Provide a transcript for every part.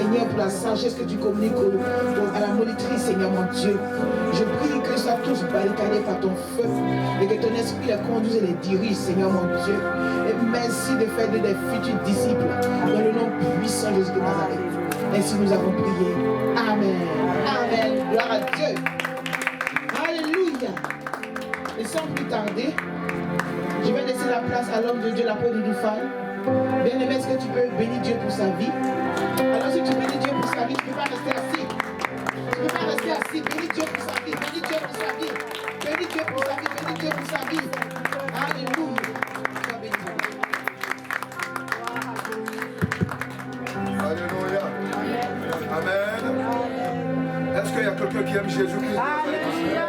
Seigneur, pour la sagesse que tu communiques à la monitrice, Seigneur mon Dieu. Je prie que soient tous barricadés par ton feu et que ton esprit les conduise et les dirige, Seigneur mon Dieu. Et merci de faire des futurs disciples dans le nom puissant de Jésus de Nazareth. Ainsi nous avons prié. Amen. Amen. Gloire à Dieu. Alléluia. Et sans plus tarder, je vais laisser la place à l'homme de Dieu, l'apôtre Doudoufal. Bien-aimé, est-ce que tu peux bénir Dieu pour sa vie? Alors si tu bénis Dieu pour sa vie, tu ne peux pas rester assis. Tu ne peux pas rester assis. Bénis Dieu pour sa vie. Bénis Dieu pour sa vie. Bénis Dieu pour sa vie. Bénis Dieu pour sa vie. Alléluia. Sois béni. Alléluia. Amen. Est-ce qu'il y a quelqu'un qui aime Jésus-Christ? Alléluia.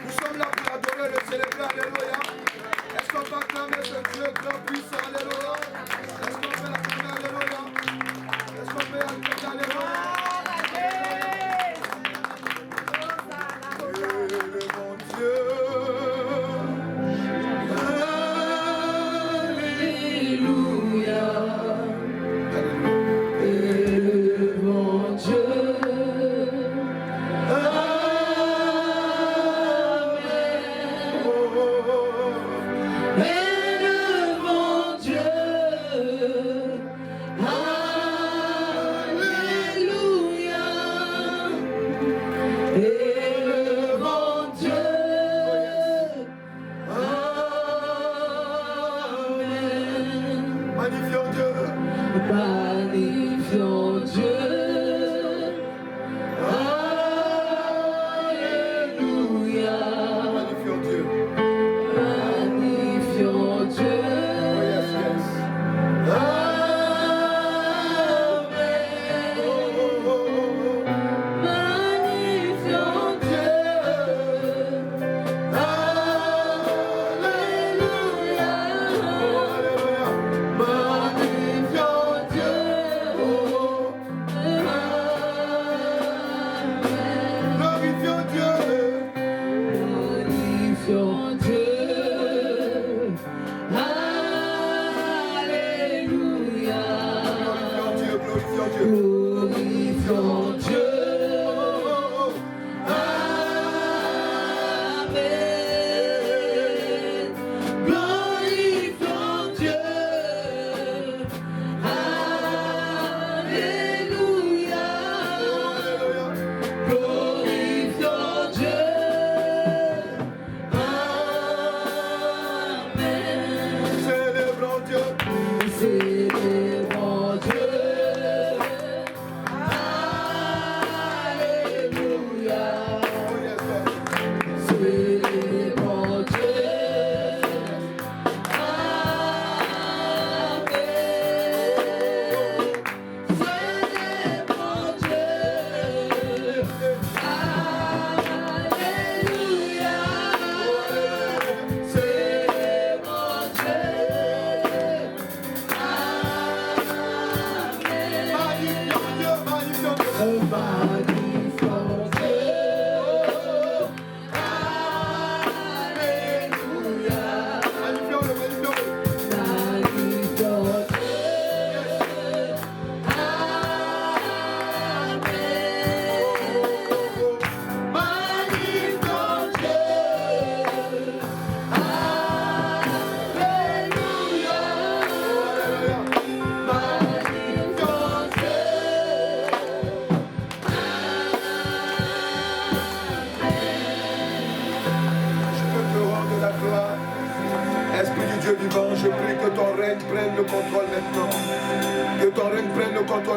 Nous sommes là pour l'adorer, le célébrer. Alléluia. Est-ce qu'on peut acclamer ce Dieu grand puissant? Alléluia. Est-ce qu'on peut l'acclamer? Alléluia. Est-ce qu'on peut acclamer? Alléluia. Et mon Dieu.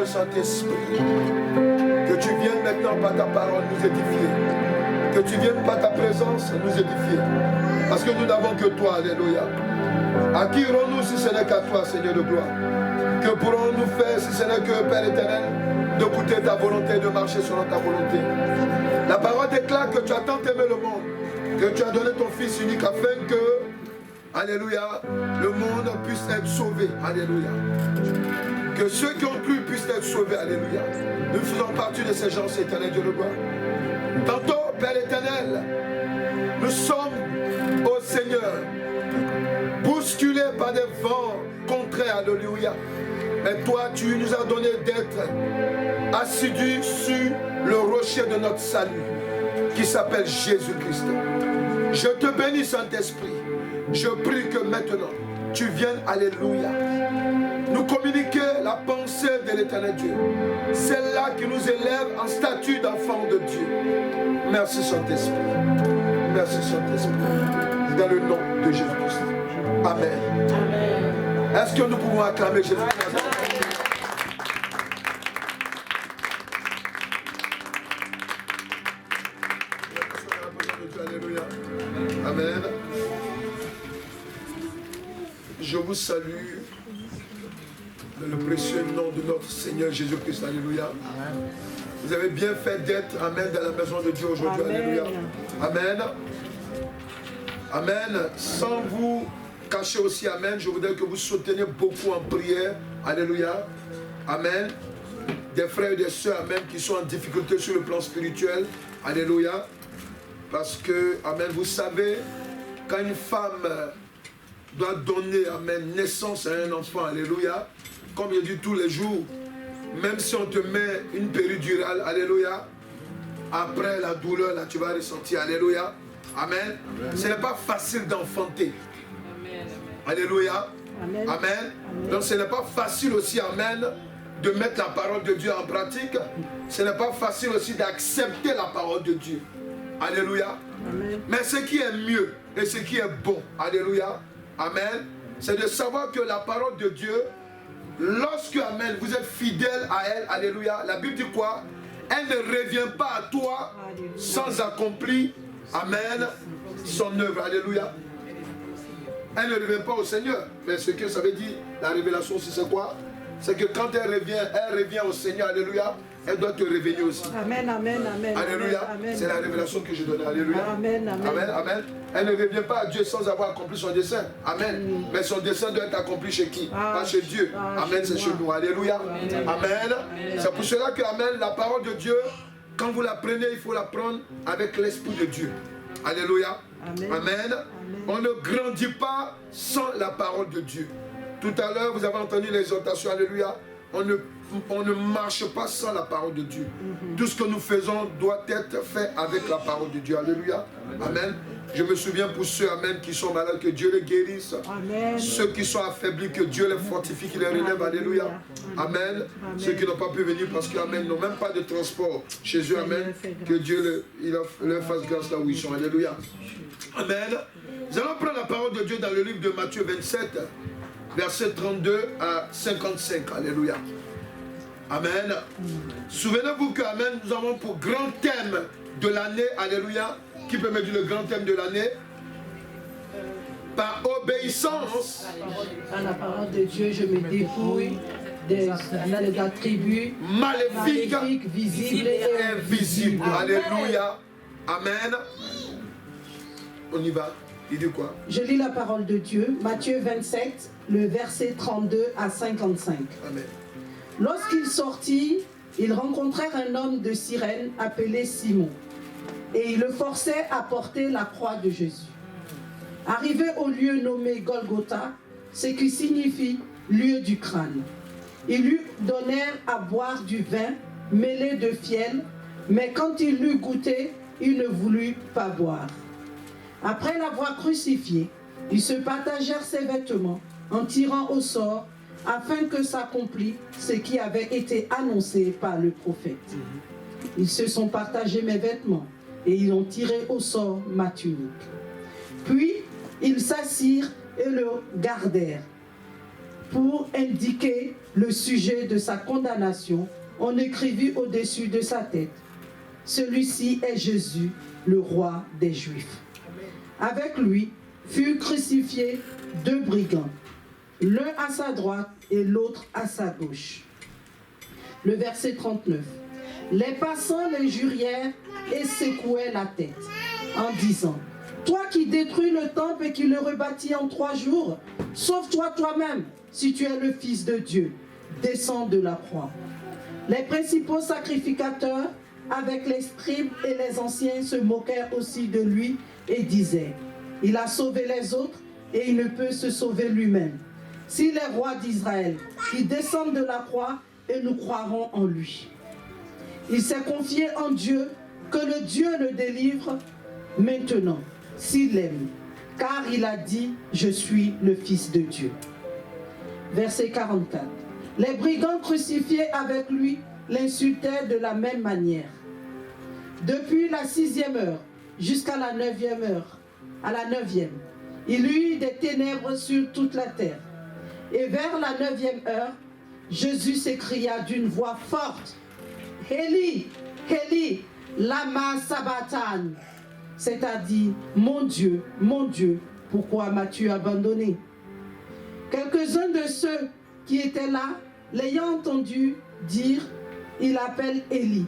Saint-Esprit, que tu viennes maintenant par ta parole nous édifier, que tu viennes par ta présence nous édifier, parce que nous n'avons que toi, alléluia. À qui irons-nous si ce n'est qu'à toi, Seigneur de gloire? Que pourrons-nous faire si ce n'est que, Père éternel, d'écouter ta volonté, de marcher selon ta volonté? La parole déclare que tu as tant aimé le monde, que tu as donné ton Fils unique afin que, alléluia, le monde puisse être sauvé, alléluia. Que ceux qui ont cru puissent être sauvés, alléluia. Nous faisons partie de ces gens, éternel Dieu de gloire. Tantôt, Père éternel, nous sommes au Seigneur, bousculés par des vents contraires, alléluia. Mais toi, tu nous as donné d'être assidus sur le rocher de notre salut, qui s'appelle Jésus-Christ. Je te bénis, Saint-Esprit. Je prie que maintenant, tu viennes, alléluia, nous communiquer la pensée de l'Éternel Dieu. Celle-là qui nous élève en statut d'enfant de Dieu. Merci, Saint-Esprit. Merci, Saint-Esprit. Dans le nom de Jésus-Christ. Amen. Amen. Est-ce que nous pouvons acclamer Jésus-Christ? Alléluia. Amen. Je vous salue dans le précieux nom de notre Seigneur Jésus-Christ. Alléluia. Amen. Vous avez bien fait d'être, amen, dans la maison de Dieu aujourd'hui. Alléluia. Amen. Amen. Sans vous cacher aussi, amen, je voudrais que vous souteniez beaucoup en prière. Alléluia. Amen. Des frères et des sœurs, amen, qui sont en difficulté sur le plan spirituel. Alléluia. Parce que, amen, vous savez, quand une femme doit donner, amen, naissance à un enfant, alléluia, comme je dis tous les jours, même si on te met une péridurale, alléluia, après la douleur, là, tu vas ressentir, alléluia, amen. Amen. Ce n'est pas facile d'enfanter. Alléluia. Amen. Amen. Amen. Donc ce n'est pas facile aussi, amen, de mettre la parole de Dieu en pratique. Ce n'est pas facile aussi d'accepter la parole de Dieu. Alléluia. Amen. Mais ce qui est mieux et ce qui est bon, alléluia, amen, c'est de savoir que la parole de Dieu, lorsque, amen, vous êtes fidèle à elle, alléluia, la Bible dit quoi? Elle ne revient pas à toi sans accomplir, amen, son œuvre, alléluia. Elle ne revient pas au Seigneur. Mais ce que ça veut dire, la révélation, c'est quoi? C'est que quand elle revient au Seigneur, alléluia, elle doit te revenir aussi. Amen, amen, amen. Alléluia. C'est la révélation que je donne. Alléluia. Amen, amen. Amen, amen. Elle ne revient pas à Dieu sans avoir accompli son dessein. Amen. Mais son dessein doit être accompli chez qui? Pas chez Dieu. Amen, c'est chez nous. Alléluia. Amen. C'est pour cela que, amen, la parole de Dieu, quand vous la prenez, il faut la prendre avec l'Esprit de Dieu. Alléluia. Amen. Amen. On ne grandit pas sans la parole de Dieu. Tout à l'heure, vous avez entendu l'exhortation. Alléluia. On ne marche pas sans la parole de Dieu. Tout ce que nous faisons doit être fait avec la parole de Dieu. Alléluia. Amen. Je me souviens pour ceux, amen, qui sont malades, que Dieu les guérisse. Amen. Ceux qui sont affaiblis, que Dieu les fortifie, qu'il les relève. Alléluia. Amen. Amen. Ceux qui n'ont pas pu venir parce qu'ils n'ont même pas de transport chez eux. Amen. Que Dieu leur fasse grâce là où ils sont. Alléluia. Amen. Nous allons prendre la parole de Dieu dans le livre de Matthieu 27, versets 32 à 55. Alléluia. Amen. Souvenez-vous que, amen, nous avons pour grand thème de l'année, alléluia. Qui peut me dire le grand thème de l'année? Par obéissance à la parole de Dieu, je me dépouille des attributs maléfiques, visibles et invisibles. Alléluia. Amen. On y va. Il dit quoi? Je lis la parole de Dieu, Matthieu 27, le verset 32 à 55. Amen. Lorsqu'ils sortirent, ils rencontrèrent un homme de Cyrène appelé Simon, et ils le forçaient à porter la croix de Jésus. Arrivé au lieu nommé Golgotha, ce qui signifie lieu du crâne, ils lui donnèrent à boire du vin mêlé de fiel, mais quand il l'eut goûté, il ne voulut pas boire. Après l'avoir crucifié, ils se partagèrent ses vêtements en tirant au sort, afin que s'accomplisse ce qui avait été annoncé par le prophète. Ils se sont partagés mes vêtements et ils ont tiré au sort ma tunique. Puis ils s'assirent et le gardèrent. Pour indiquer le sujet de sa condamnation, on écrivit au-dessus de sa tête: celui-ci est Jésus, le roi des Juifs. Avec lui furent crucifiés deux brigands, l'un à sa droite et l'autre à sa gauche. Le verset 39. Les passants l'injurièrent et secouaient la tête en disant: toi qui détruis le temple et qui le rebâtis en 3 jours, sauve-toi toi-même si tu es le Fils de Dieu, descends de la croix. Les principaux sacrificateurs avec les scribes et les anciens se moquèrent aussi de lui et disaient: il a sauvé les autres et il ne peut se sauver lui-même. s'il est roi d'Israël, qu'il descende de la croix et nous croirons en lui. Il s'est confié en Dieu, que le Dieu le délivre maintenant, s'il l'aime, car il a dit, je suis le Fils de Dieu. Verset 44. Les brigands crucifiés avec lui l'insultaient de la même manière. Depuis la 6e heure jusqu'à la 9e heure, à la 9e, il y eut des ténèbres sur toute la terre. Et vers la 9e heure, Jésus s'écria d'une voix forte, Élie, Élie, lama sabachthani, c'est-à-dire, mon Dieu, pourquoi m'as-tu abandonné? Quelques-uns de ceux qui étaient là, l'ayant entendu dire, il appelle Élie.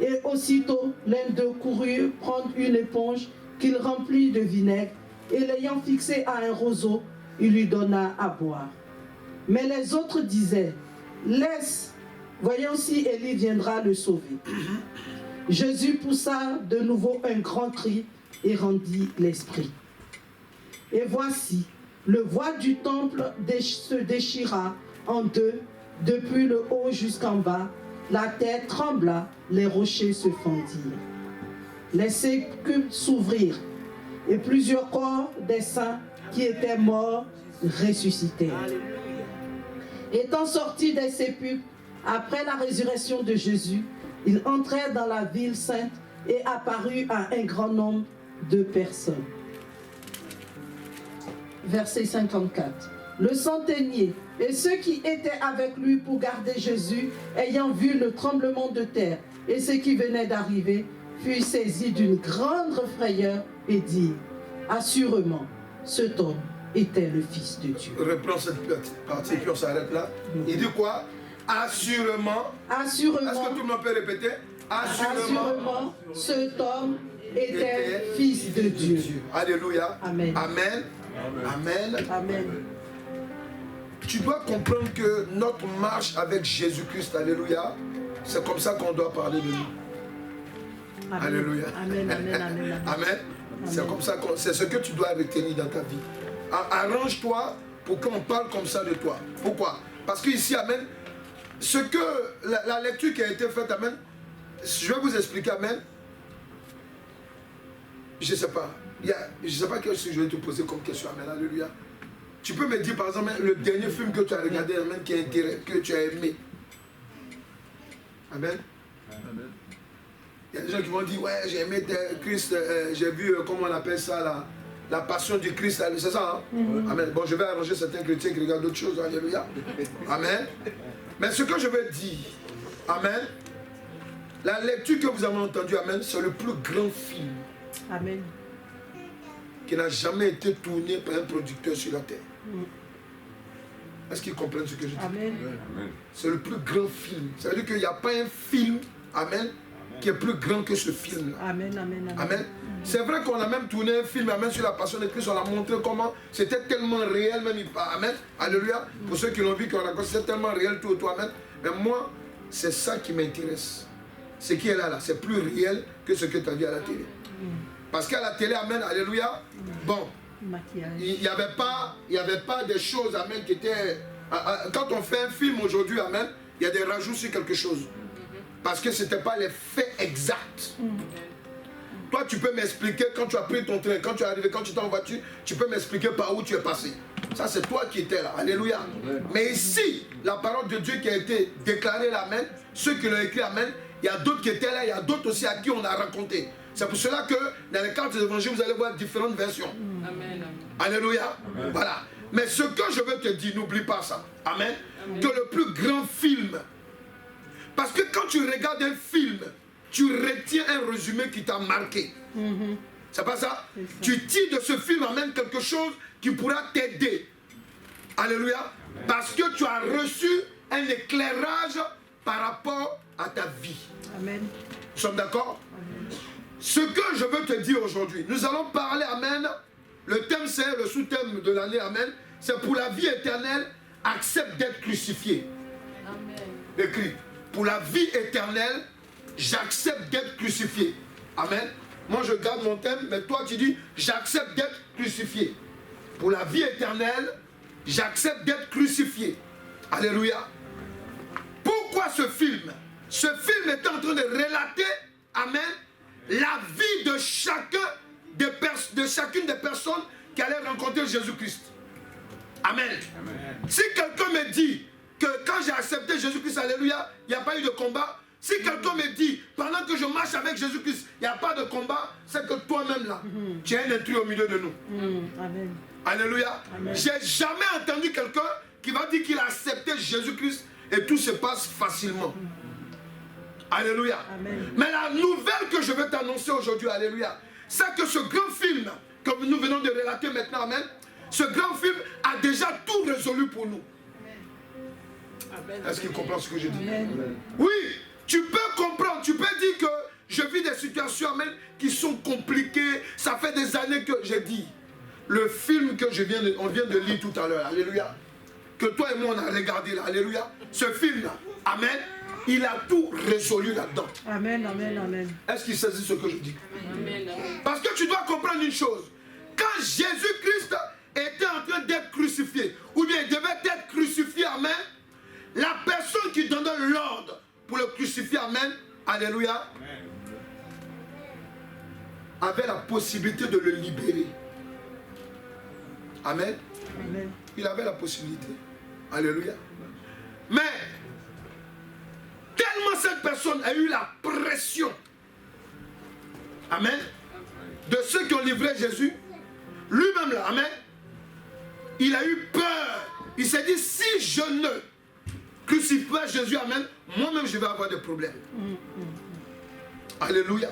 Et aussitôt, l'un d'eux courut prendre une éponge qu'il remplit de vinaigre, et l'ayant fixée à un roseau, il lui donna à boire. Mais les autres disaient, laisse, voyons si Élie viendra le sauver. Jésus poussa de nouveau un grand cri et rendit l'esprit. Et voici, le voile du temple se déchira en deux, depuis le haut jusqu'en bas. La terre trembla, les rochers se fendirent. Les sépulcres s'ouvrirent, et plusieurs corps des saints qui étaient morts ressuscitèrent. Étant sortis des sépulcres, après la résurrection de Jésus, ils entrèrent dans la ville sainte et apparut à un grand nombre de personnes. Verset 54. Le centenier et ceux qui étaient avec lui pour garder Jésus, ayant vu le tremblement de terre et ce qui venait d'arriver, furent saisis d'une grande frayeur et dirent, assurément, cet homme était le Fils de Dieu. Reprends cette partie, puis on s'arrête là. Il dit quoi? Assurément. Assurément. Est-ce que tout le monde peut répéter? Assurément, cet homme était Fils de Dieu. Alléluia. Amen. Amen. Amen. Amen. Tu dois comprendre que notre marche avec Jésus-Christ, alléluia, c'est comme ça qu'on doit parler de nous. Amen. Alléluia. Amen, amen, amen. Amen. C'est comme ça, c'est ce que tu dois retenir dans ta vie. Arrange-toi pour qu'on parle comme ça de toi. Pourquoi? Parce qu'ici, amen, ce que la lecture qui a été faite, amen, je vais vous expliquer, amen. Je ne sais pas. Je ne sais pas quelle je vais te poser comme question, amen, alléluia. Tu peux me dire, par exemple, le dernier film que tu as regardé, amen, que tu as aimé. Amen. Amen. Il y a des gens qui vont dire, ouais, j'ai aimé Christ, j'ai vu, comment on appelle ça, la passion du Christ, c'est ça, hein? Amen. Bon, je vais arranger certains chrétiens qui regardent d'autres choses, alléluia. Amen. Mais ce que je veux dire, amen, la lecture que vous avez entendue, amen, c'est le plus grand film. Amen. Qui n'a jamais été tourné par un producteur sur la terre. Est-ce qu'ils comprennent ce que je dis? Amen. C'est le plus grand film. Ça veut dire qu'il n'y a pas un film, amen, qui est plus grand que ce film. Amen, amen, amen. Amen. C'est vrai qu'on a même tourné un film, amen, sur la passion de Christ. On a montré comment c'était tellement réel, même. Amen. Alléluia. Pour ceux qui l'ont vu, c'est tellement réel tout autour. Amen. Mais moi, c'est ça qui m'intéresse. Ce qui est là, c'est plus réel que ce que tu as vu à la télé. Parce qu'à la télé, amen, alléluia, bon, il n'y avait pas des choses, amen, qui étaient... Quand on fait un film aujourd'hui, amen, il y a des rajouts sur quelque chose. Parce que ce n'était pas les faits exacts. Toi, tu peux m'expliquer quand tu as pris ton train, quand tu es arrivé, quand tu étais en voiture, tu peux m'expliquer par où tu es passé. Ça, c'est toi qui étais là, alléluia. Mais ici, la parole de Dieu qui a été déclarée là, amen, ceux qui l'ont écrit, amen, il y a d'autres qui étaient là, il y a d'autres aussi à qui on a raconté. C'est pour cela que dans les cartes des évangiles, vous allez voir différentes versions. Amen. Alléluia. Amen. Voilà. Mais ce que je veux te dire, n'oublie pas ça. Amen. Amen. Que le plus grand film. Parce que quand tu regardes un film, tu retiens un résumé qui t'a marqué. C'est pas ça? Tu tires de ce film, amen, quelque chose qui pourra t'aider. Alléluia. Amen. Parce que tu as reçu un éclairage par rapport à ta vie. Amen. Nous sommes d'accord? Ce que je veux te dire aujourd'hui, nous allons parler, amen, le thème c'est, le sous-thème de l'année, amen, c'est pour la vie éternelle, accepte d'être crucifié. Amen. Écrit, pour la vie éternelle, j'accepte d'être crucifié. Amen. Moi je garde mon thème, mais toi tu dis, j'accepte d'être crucifié. Pour la vie éternelle, j'accepte d'être crucifié. Alléluia. Pourquoi ce film? Ce film est en train de relater, amen, la vie de chacune des personnes qui allaient rencontrer Jésus-Christ. Amen. Amen. Si quelqu'un me dit que quand j'ai accepté Jésus-Christ, alléluia, il n'y a pas eu de combat. Si quelqu'un me dit, pendant que je marche avec Jésus-Christ, il n'y a pas de combat, c'est que toi-même là, tu es un intrus au milieu de nous. Amen. Alléluia. J'ai jamais entendu quelqu'un qui va dire qu'il a accepté Jésus-Christ et tout se passe facilement. Alléluia. Amen. Mais la nouvelle que je vais t'annoncer aujourd'hui, alléluia, c'est que ce grand film que nous venons de relater maintenant, amen, ce grand film a déjà tout résolu pour nous. Est-ce qu'il comprend ce que je dis? Amen. Oui, tu peux comprendre, tu peux dire que je vis des situations, amen, qui sont compliquées. Ça fait des années que j'ai dit. Le film que on vient de lire tout à l'heure, alléluia, que toi et moi on a regardé là, alléluia, ce film-là, amen, il a tout résolu là-dedans. Amen, amen, amen. Est-ce qu'il saisit ce que je dis? Amen. Parce que tu dois comprendre une chose. Quand Jésus-Christ était en train d'être crucifié, ou bien il devait être crucifié, amen, la personne qui donnait l'ordre pour le crucifier, amen, alléluia, avait la possibilité de le libérer. Amen. Amen. Il avait la possibilité. Alléluia. Mais, tellement cette personne a eu la pression, amen, de ceux qui ont livré Jésus, lui-même là, amen, il a eu peur. Il s'est dit, si je ne crucifie pas Jésus, amen, moi-même je vais avoir des problèmes. Alléluia.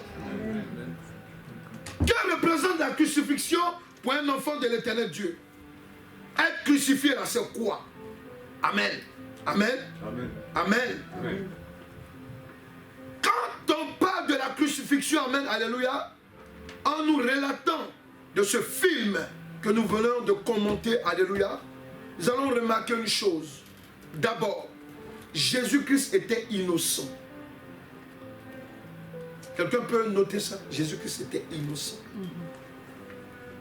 Que représente la crucifixion pour un enfant de l'éternel Dieu? Être crucifié là, c'est quoi? Amen. Amen. Amen. Amen. Amen. Quand on parle de la crucifixion, amen, alléluia, en nous relatant de ce film que nous venons de commenter, alléluia, nous allons remarquer une chose. D'abord, Jésus-Christ était innocent. Quelqu'un peut noter ça? Jésus-Christ était innocent.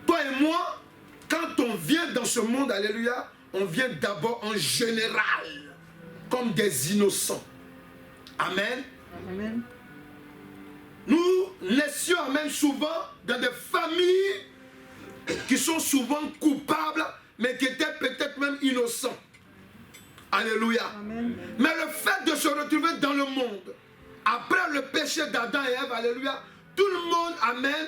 Toi et moi, quand on vient dans ce monde, alléluia, on vient d'abord en général, comme des innocents. Amen. Amen. Nous naissions, amen, souvent dans des familles qui sont souvent coupables, mais qui étaient peut-être même innocents. Alléluia. Amen. Mais le fait de se retrouver dans le monde, après le péché d'Adam et Ève, alléluia, tout le monde, amen,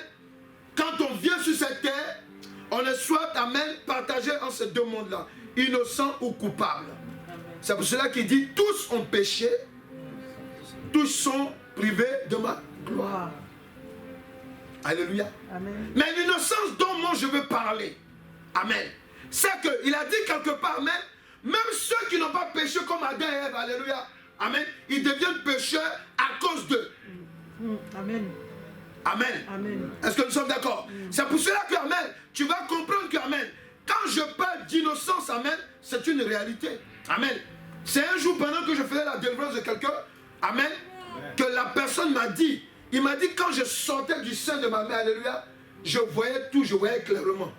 quand on vient sur cette terre, on est soit, amen, partagé en ces deux mondes-là, innocent ou coupable. C'est pour cela qu'il dit, tous ont péché, tous sont privés de ma gloire. Alléluia. Amen. Mais l'innocence dont moi je veux parler, amen, c'est qu'il a dit quelque part, amen, même ceux qui n'ont pas péché comme Adam et Ève, alléluia, amen, ils deviennent pécheurs à cause d'eux. Amen. Amen. Amen. Est-ce que nous sommes d'accord? C'est pour cela que, amen, tu vas comprendre que, amen, quand je parle d'innocence, amen, c'est une réalité. Amen. C'est un jour pendant que je faisais la délivrance de quelqu'un, amen, que la personne m'a dit, il m'a dit quand je sortais du sein de ma mère, alléluia, je voyais tout, je voyais clairement.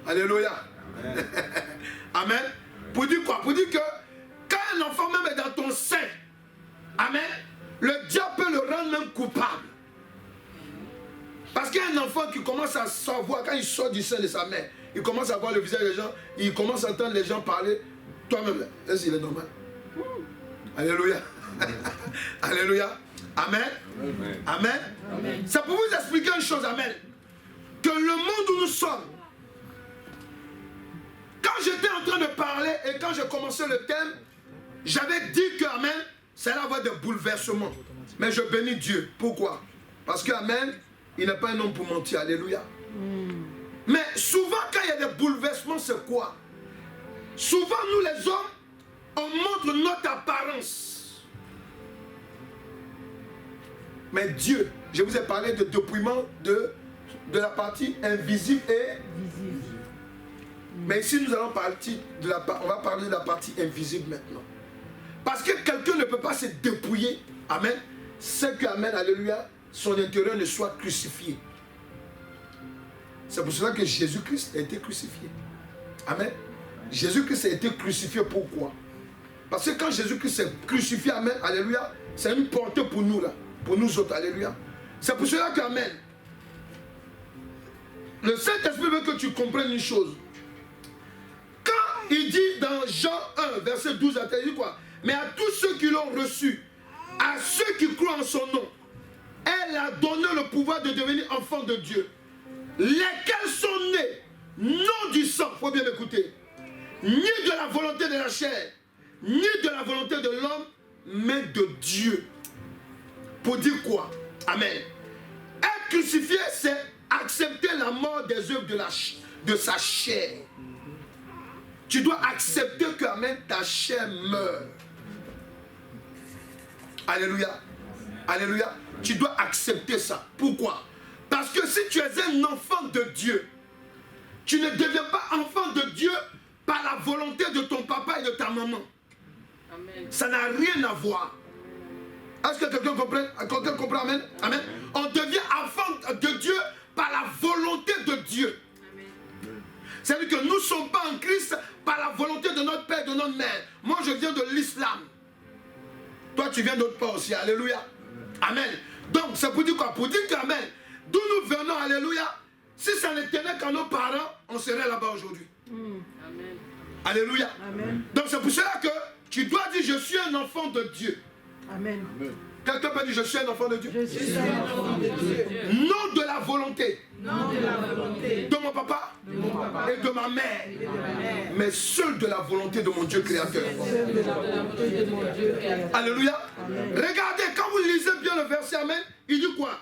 Alléluia. Amen. Amen. Pour dire quoi? Pour dire que quand un enfant même est dans ton sein, amen, le diable peut le rendre même coupable. Parce qu'il y a un enfant qui commence à savoir, quand il sort du sein de sa mère, il commence à voir le visage des gens, il commence à entendre les gens parler. Toi-même, est-ce qu'il est normal? Alléluia. Alléluia. Amen. Amen. Amen. Amen. C'est pour vous expliquer une chose, amen. Que le monde où nous sommes, quand j'étais en train de parler et quand j'ai commencé le thème, j'avais dit que, amen, ça allait avoir des bouleversements. Mais je bénis Dieu. Pourquoi? Parce que, amen, il n'est pas un homme pour mentir. Alléluia. Mais souvent, quand il y a des bouleversements, c'est quoi? Souvent, nous les hommes, on montre notre apparence. Mais Dieu, je vous ai parlé de dépouillement de la partie invisible et visible. Mais ici, nous allons parler on va parler de la partie invisible maintenant. Parce que quelqu'un ne peut pas se dépouiller, amen, c'est que, amen, alléluia, son intérieur ne soit crucifié. C'est pour cela que Jésus-Christ a été crucifié. Amen. Jésus-Christ a été crucifié, pourquoi? Parce que quand Jésus-Christ s'est crucifié, amen, alléluia, c'est une portée pour nous là, pour nous autres, alléluia. C'est pour cela que, amen, le Saint-Esprit veut que tu comprennes une chose. Quand il dit dans Jean 1, verset 12 à 13, il dit quoi? Mais à tous ceux qui l'ont reçu, à ceux qui croient en son nom, elle a donné le pouvoir de devenir enfants de Dieu, lesquels sont nés, non du sang, il faut bien m'écouter, ni de la volonté de la chair, ni de la volonté de l'homme, mais de Dieu. Pour dire quoi? Amen. Être crucifié, c'est accepter la mort des œuvres de sa chair. Tu dois accepter que, amen, ta chair meurt. Alléluia. Alléluia. Tu dois accepter ça. Pourquoi? Parce que si tu es un enfant de Dieu, tu ne deviens pas enfant de Dieu par la volonté de ton papa et de ta maman. Amen. Ça n'a rien à voir. Est-ce que quelqu'un comprend? Quelqu'un comprend? Amen. Amen. On devient enfant de Dieu par la volonté de Dieu. C'est-à-dire que nous ne sommes pas en Christ par la volonté de notre père et de notre mère. Moi, je viens de l'islam. Toi, tu viens d'autre part aussi. Alléluia. Amen. Donc, c'est pour dire quoi? Pour dire qu'amen, d'où nous venons, alléluia, si ça ne tenait qu'à nos parents, on serait là-bas aujourd'hui. Amen. Alléluia. Amen. Donc, c'est pour cela que tu dois dire, je suis un enfant de Dieu. Amen. Quelqu'un peut dire, je suis un enfant de Dieu. Je suis un enfant de Dieu. Non de la volonté. Non de la volonté. De mon papa. De mon papa. Et de ma mère. Et de ma mère. Mais seul de la volonté de mon Dieu créateur. Seul de la volonté de mon Dieu créateur. Alléluia. Amen. Regardez, quand vous lisez bien le verset, amen, il dit quoi?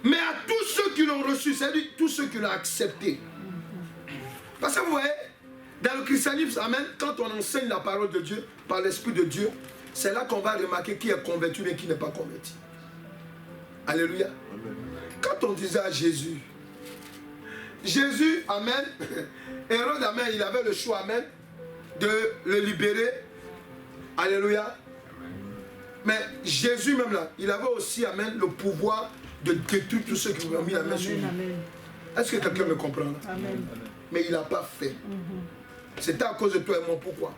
Mais à tous ceux qui l'ont reçu, c'est-à-dire tous ceux qui l'ont accepté. Parce que vous voyez, dans le christianisme, amen, quand on enseigne la parole de Dieu par l'Esprit de Dieu, c'est là qu'on va remarquer qui est converti et qui n'est pas converti. Alléluia. Amen. Quand on disait à Jésus, amen, Hérode, amen, il avait le choix, amen, de le libérer. Alléluia. Mais Jésus même là, il avait aussi, amen, le pouvoir de détruire tous ceux qui ont mis la main sur lui. Est-ce que quelqu'un me comprend là? Amen. Mais il n'a pas fait. C'était à cause de toi et moi. Pourquoi?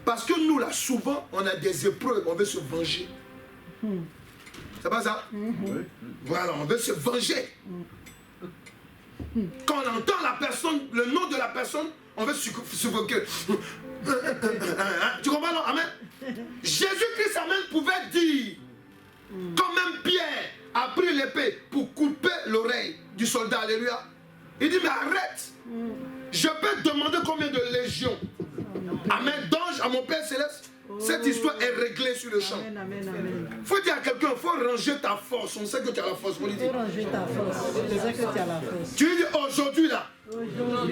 Parce que nous là, souvent, on a des épreuves, on veut se venger. C'est pas ça? Voilà, on veut se venger. Quand on entend la personne, le nom de la personne, on veut suffoquer. Tu comprends, non? Amen. Jésus-Christ, amen, pouvait dire, quand même Pierre a pris l'épée pour couper l'oreille du soldat, alléluia. Il dit, mais arrête. Je peux te demander combien de légions. Amen. D'ange à mon Père Céleste. Cette histoire est réglée sur le champ. Il faut dire à quelqu'un, il faut ranger ta force. On sait que tu as la force. Il faut ranger ta force. On sait que tu as la force. Tu dis aujourd'hui là,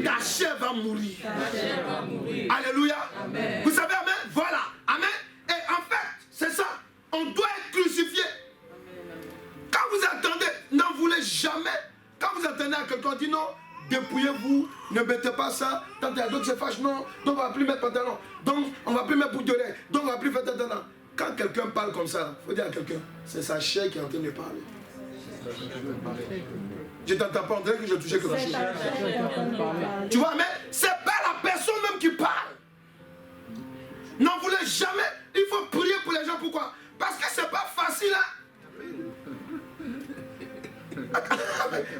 ta chair va mourir. Alléluia. Amen. Vous savez, amen. Voilà. Amen. Et en fait, c'est ça. On doit être crucifié. Quand vous attendez, n'en voulez jamais. Quand vous attendez à quelqu'un, dit non. Dépouillez-vous, ne mettez pas ça. Tant qu'il y a d'autres qui se fâchent, non. Donc on ne va plus mettre pantalon. Donc on ne va plus mettre boucle d'oreille. Donc on ne va plus faire pantalon. Quand quelqu'un parle comme ça, il faut dire à quelqu'un, c'est sa chair qui est en train de parler. Je ne t'entends pas, on dirait que je touchais quelque chose. Tu vois, mais ce n'est pas la personne même qui parle. N'en voulez jamais. Il faut prier pour les gens. Pourquoi? Parce que ce n'est pas facile. Hein?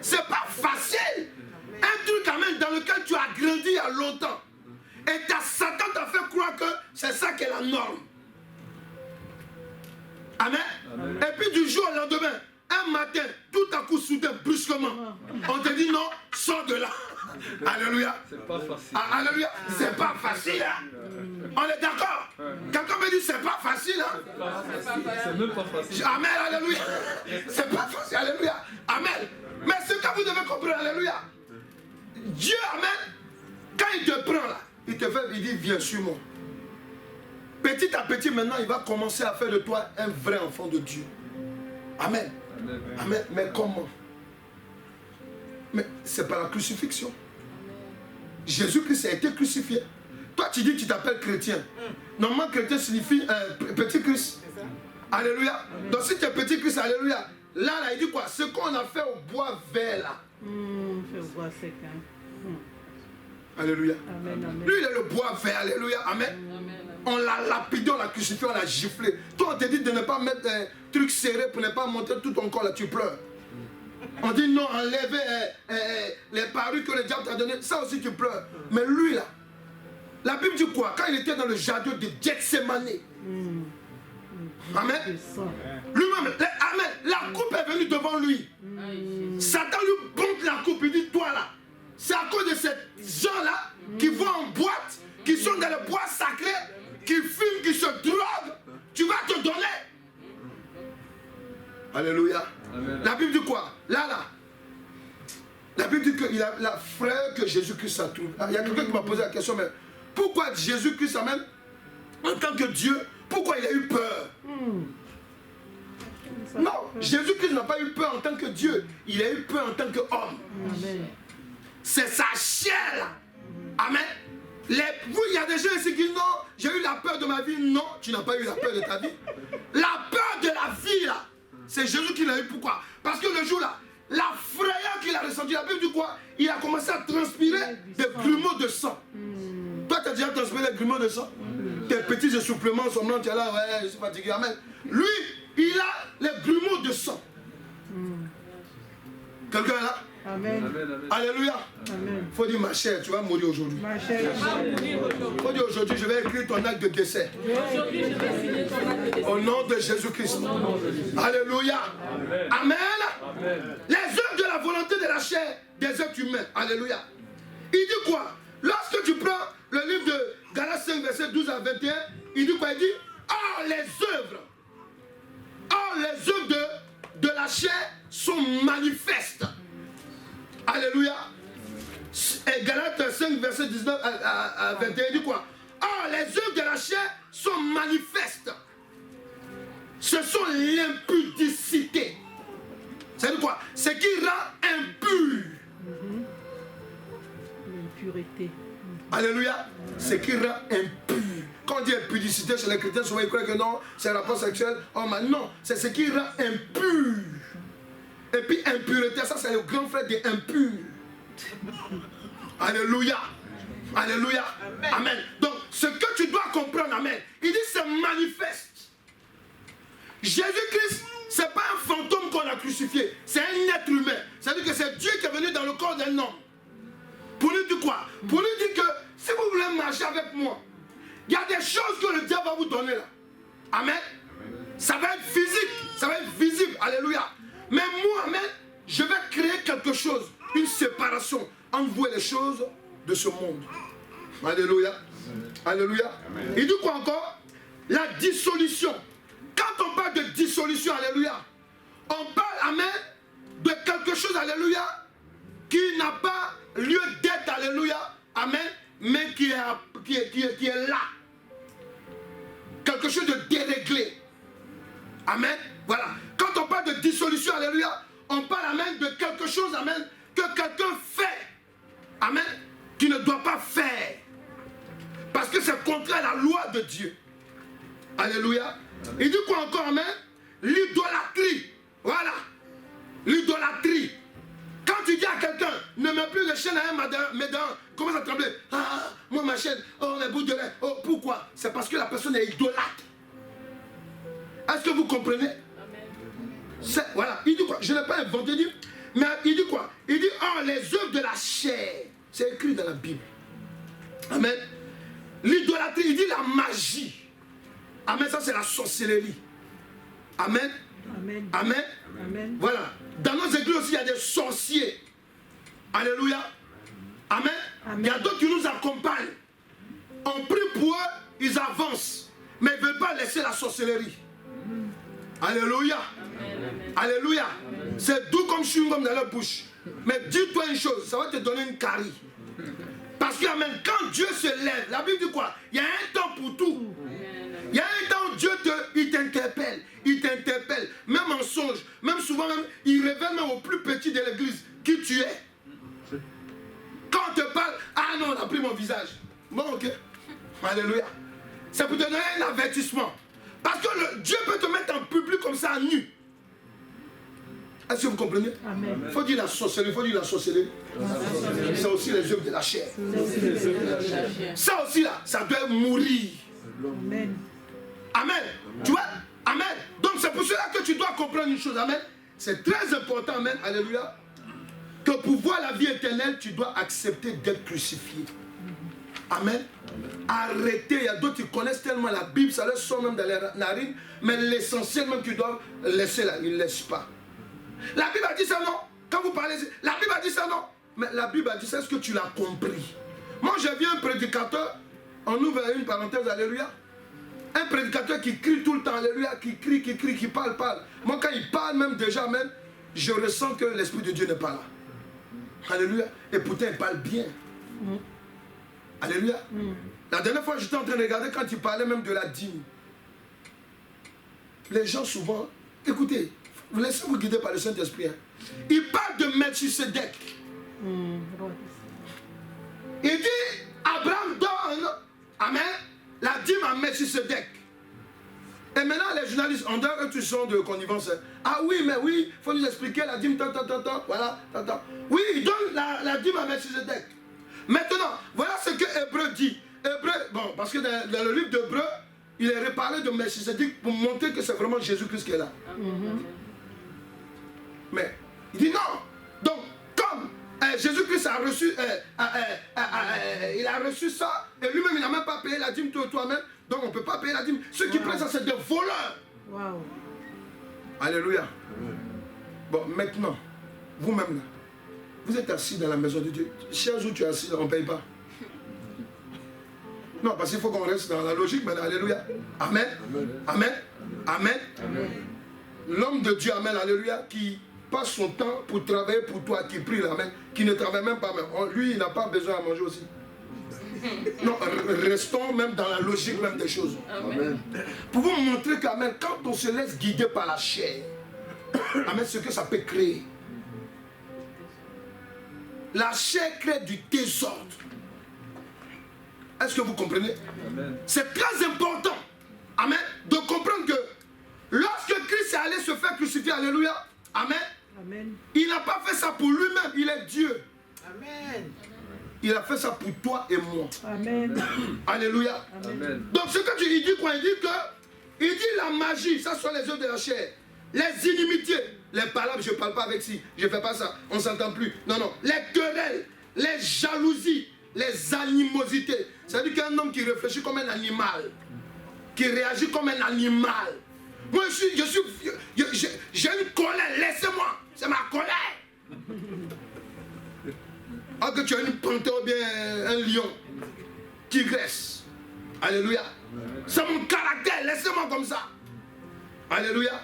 C'est pas facile. Un truc quand même dans lequel tu as grandi il y a longtemps. Et Satan t'a fait croire que c'est ça qui est la norme. Amen. Amen. Et puis du jour au lendemain, un matin, tout à coup soudain, brusquement, on te dit non, sors de là. Alléluia. C'est pas facile. Alléluia. C'est pas facile. Hein? On est d'accord? Quelqu'un me dit c'est pas facile. Hein? C'est même pas facile. Amen. Alléluia. C'est pas facile. Alléluia. Amen. Mais ce que vous devez comprendre, alléluia. Dieu, amen, quand il te prend là, il te fait, il dit, viens sur moi. Petit à petit, maintenant, il va commencer à faire de toi un vrai enfant de Dieu. Amen. Amen. Amen. Mais comment? Mais c'est par la crucifixion. Jésus-Christ a été crucifié. Toi, tu dis que tu t'appelles chrétien. Normalement, chrétien signifie petit Christ. Alléluia. Amen. Donc, si tu es petit Christ, alléluia. Là, il dit quoi? Ce qu'on a fait au bois vert là. Fais voir c'est quand. Alléluia. Amen, amen. Lui, il est le bois vert. Alléluia. Amen. On l'a lapidé, on l'a crucifié, on l'a giflé. Toi, on te dit de ne pas mettre un truc serré pour ne pas montrer tout ton corps là, tu pleures. On dit non, enlève les parures que le diable t'a données. Ça aussi, tu pleures. Mais lui là, la Bible dit quoi? Quand il était dans le jardin de Gethsemane. Amen. Lui-même, amen. La coupe est venue devant lui. Satan lui pompe la coupe. Il dit, toi là, c'est à cause de ces gens-là qui vont en boîte, qui sont dans le bois sacré, qui fument, qui se droguent. Tu vas te donner. Alléluia. Amen. La Bible dit quoi? Là. La Bible dit qu'il a la frère que Jésus-Christ a trouvé. Il y a quelqu'un qui m'a posé la question, mais pourquoi Jésus-Christ, même en tant que Dieu, pourquoi il a eu peur? Non, Jésus-Christ n'a pas eu peur en tant que Dieu. Il a eu peur en tant qu'homme. C'est sa chair là. Amen. Il y a des gens ici qui disent non, j'ai eu la peur de ma vie. Non, tu n'as pas eu la peur de ta vie. La peur de la vie là, c'est Jésus qui l'a eu. Pourquoi? Parce que le jour là, la frayeur qu'il a ressentie, la Bible dit quoi? Il a commencé à transpirer des grumeaux de sang. Toi, tu as déjà transpiré des grumeaux de sang? Tes petits essoufflements sont blancs, tu es là, ouais, je suis fatigué. Amen. Lui, il a les grumeaux de sang. Quelqu'un est là? Amen. Alléluia. Amen. Faut dire ma chère, tu vas mourir aujourd'hui. Ma chère, Faut dire aujourd'hui, je vais écrire ton acte de décès. Au nom de Jésus-Christ. Alléluia. Amen. Les œuvres de la volonté de la chair des êtres humains. Alléluia. Il dit quoi? Lorsque tu prends le livre de Galates 5, verset 12 à 21, il dit quoi? Il dit, or les œuvres de la chair sont manifestes. Alléluia. Et Galates 5, verset 19 à 21, il dit quoi? Or, les œuvres de la chair sont manifestes. Ce sont l'impudicité. C'est quoi? Ce qui rend impur. L'impureté. Alléluia. Ce qui rend impur. Quand on dit impudicité chez les chrétiens, souvent ils croient que non, c'est un rapport sexuel. Oh, mais non, c'est ce qui rend impur. Et puis impureté, ça c'est le grand frère des impurs. Alléluia. Alléluia. Amen. Amen. Donc ce que tu dois comprendre, amen. Il dit c'est manifeste. Jésus-Christ, c'est pas un fantôme qu'on a crucifié, c'est un être humain. C'est-à-dire que c'est Dieu qui est venu dans le corps d'un homme. Pour lui dire quoi? Pour lui dire que si vous voulez marcher avec moi, il y a des choses que le diable va vous donner là. Amen. Ça va être physique, ça va être visible. Alléluia. Mais moi, amen, je vais créer quelque chose, une séparation entre vous et les choses de ce monde. Alléluia. Alléluia. Amen. Il dit quoi encore? La dissolution. Quand on parle de dissolution, alléluia, on parle, amen, de quelque chose, alléluia, qui n'a pas lieu d'être, alléluia, amen, mais qui est là. Quelque chose de déréglé. Amen. Voilà. Quand on parle de dissolution, alléluia, on parle, amen, de quelque chose, amen, que quelqu'un fait, amen, qui ne doit pas faire. Parce que c'est contraire à la loi de Dieu. Alléluia. Il dit quoi encore, amen? L'idolâtrie. Voilà. L'idolâtrie. Quand tu dis à quelqu'un, ne mets plus de chaîne à un médecin, commence à trembler. Ah, moi ma chaîne, oh les bouts de lait. Oh, pourquoi? C'est parce que la personne est idolâtre. Est-ce que vous comprenez? Voilà, il dit quoi? Je n'ai pas inventé, mais il dit quoi? Il dit, oh, les œuvres de la chair. C'est écrit dans la Bible. Amen. L'idolâtrie, il dit la magie. Amen, ça c'est la sorcellerie. Amen. Amen. Amen. Amen. Voilà. Dans nos églises aussi, il y a des sorciers. Alléluia. Amen. Amen. Il y a d'autres qui nous accompagnent. On prie pour eux, ils avancent. Mais ils ne veulent pas laisser la sorcellerie. Alléluia. Amen. Alléluia. C'est doux comme chewing-gum dans leur bouche. Mais dis-toi une chose, ça va te donner une carie. Parce que amen, quand Dieu se lève, la Bible dit quoi? Il y a un temps pour tout. Il y a un temps où Dieu t'interpelle. Il t'interpelle. Même en songe, même souvent, même, il révèle même au plus petit de l'église qui tu es. Quand on te parle, ah non, on a pris mon visage. Bon, ok. Alléluia. C'est pour te donner un avertissement. Parce que Dieu peut te mettre en public comme ça, nu. Est-ce que vous comprenez? Il faut dire la sorcellerie, il faut dire la sorcellerie. C'est aussi les œuvres de la chair. Ça aussi là, ça doit mourir. Amen. Amen. Tu vois? Amen. Donc c'est pour cela que tu dois comprendre une chose. Amen. C'est très important. Amen. Alléluia. Que pour voir la vie éternelle, tu dois accepter d'être crucifié. Amen. Arrêtez. Il y a d'autres qui connaissent tellement la Bible, ça leur sort même dans les narines. Mais l'essentiel même, tu dois laisser là. Ils ne laissent pas. La Bible a dit ça, non? Quand vous parlez, la Bible a dit ça, non? Mais la Bible a dit ça, est-ce que tu l'as compris? Moi, j'ai vu un prédicateur, on ouvre une parenthèse, alléluia. Un prédicateur qui crie tout le temps, alléluia, qui crie, qui parle. Moi, quand il parle même déjà, même, je ressens que l'Esprit de Dieu n'est pas là. Alléluia. Et pourtant, il parle bien. Alléluia. La dernière fois, j'étais en train de regarder quand il parlait même de la dîme. Les gens souvent, écoutez, vous laissez vous guider par le Saint-Esprit. Hein. Il parle de Melchisedec. Il dit, Abraham donne, amen, la dîme à Melchisedec. Et maintenant, les journalistes, on donne une tuition de connivence. Ah oui, mais oui, il faut nous expliquer la dîme, voilà, Oui, il donne la dîme à Melchisedec. Maintenant, voilà ce que Hébreu dit. Hébreu, bon, parce que dans le livre d'Hébreu, il est reparlé de Melchisedec pour montrer que c'est vraiment Jésus-Christ qui est là. Mais, il dit non. Donc, comme Jésus-Christ a reçu, il a reçu ça, et lui-même, il n'a même pas payé la dîme toi-même, donc on ne peut pas payer la dîme. Ceux qui prennent ça, c'est des voleurs. Wow. Alléluia. Bon, maintenant, vous-même là, vous êtes assis dans la maison de Dieu. Chez où tu es assis, on ne paye pas. Non, parce qu'il faut qu'on reste dans la logique, mais alléluia. Amen. Amen. Amen. Amen. L'homme de Dieu, amen, alléluia, qui passe son temps pour travailler pour toi, qui prie, amen, qui ne travaille même pas, même. Lui, il n'a pas besoin à manger aussi. Non, restons même dans la logique même des choses. Amen. Pour vous montrer qu'amen, quand on se laisse guider par la chair, amen, ce que ça peut créer. La chair crée du désordre. Est-ce que vous comprenez? C'est très important, amen, de comprendre que lorsque Christ est allé se faire crucifier, alléluia, amen, amen, il n'a pas fait ça pour lui-même, il est Dieu. Amen. Il a fait ça pour toi et moi. Amen. Alléluia. Amen. Donc ce que il dit quoi? Il dit que, il dit la magie, ça sont les œuvres de la chair, les inimitiés, les palabres, je ne parle pas avec si, je ne fais pas ça, on ne s'entend plus. Non, non, les querelles, les jalousies, les animosités. C'est-à-dire qu'un homme qui réfléchit comme un animal, qui réagit comme un animal. Moi, j'ai une colère, laissez-moi, c'est ma colère. Alors que tu as une panthère ou bien un lion, tigresse. Alléluia. C'est mon caractère, laissez-moi comme ça. Alléluia.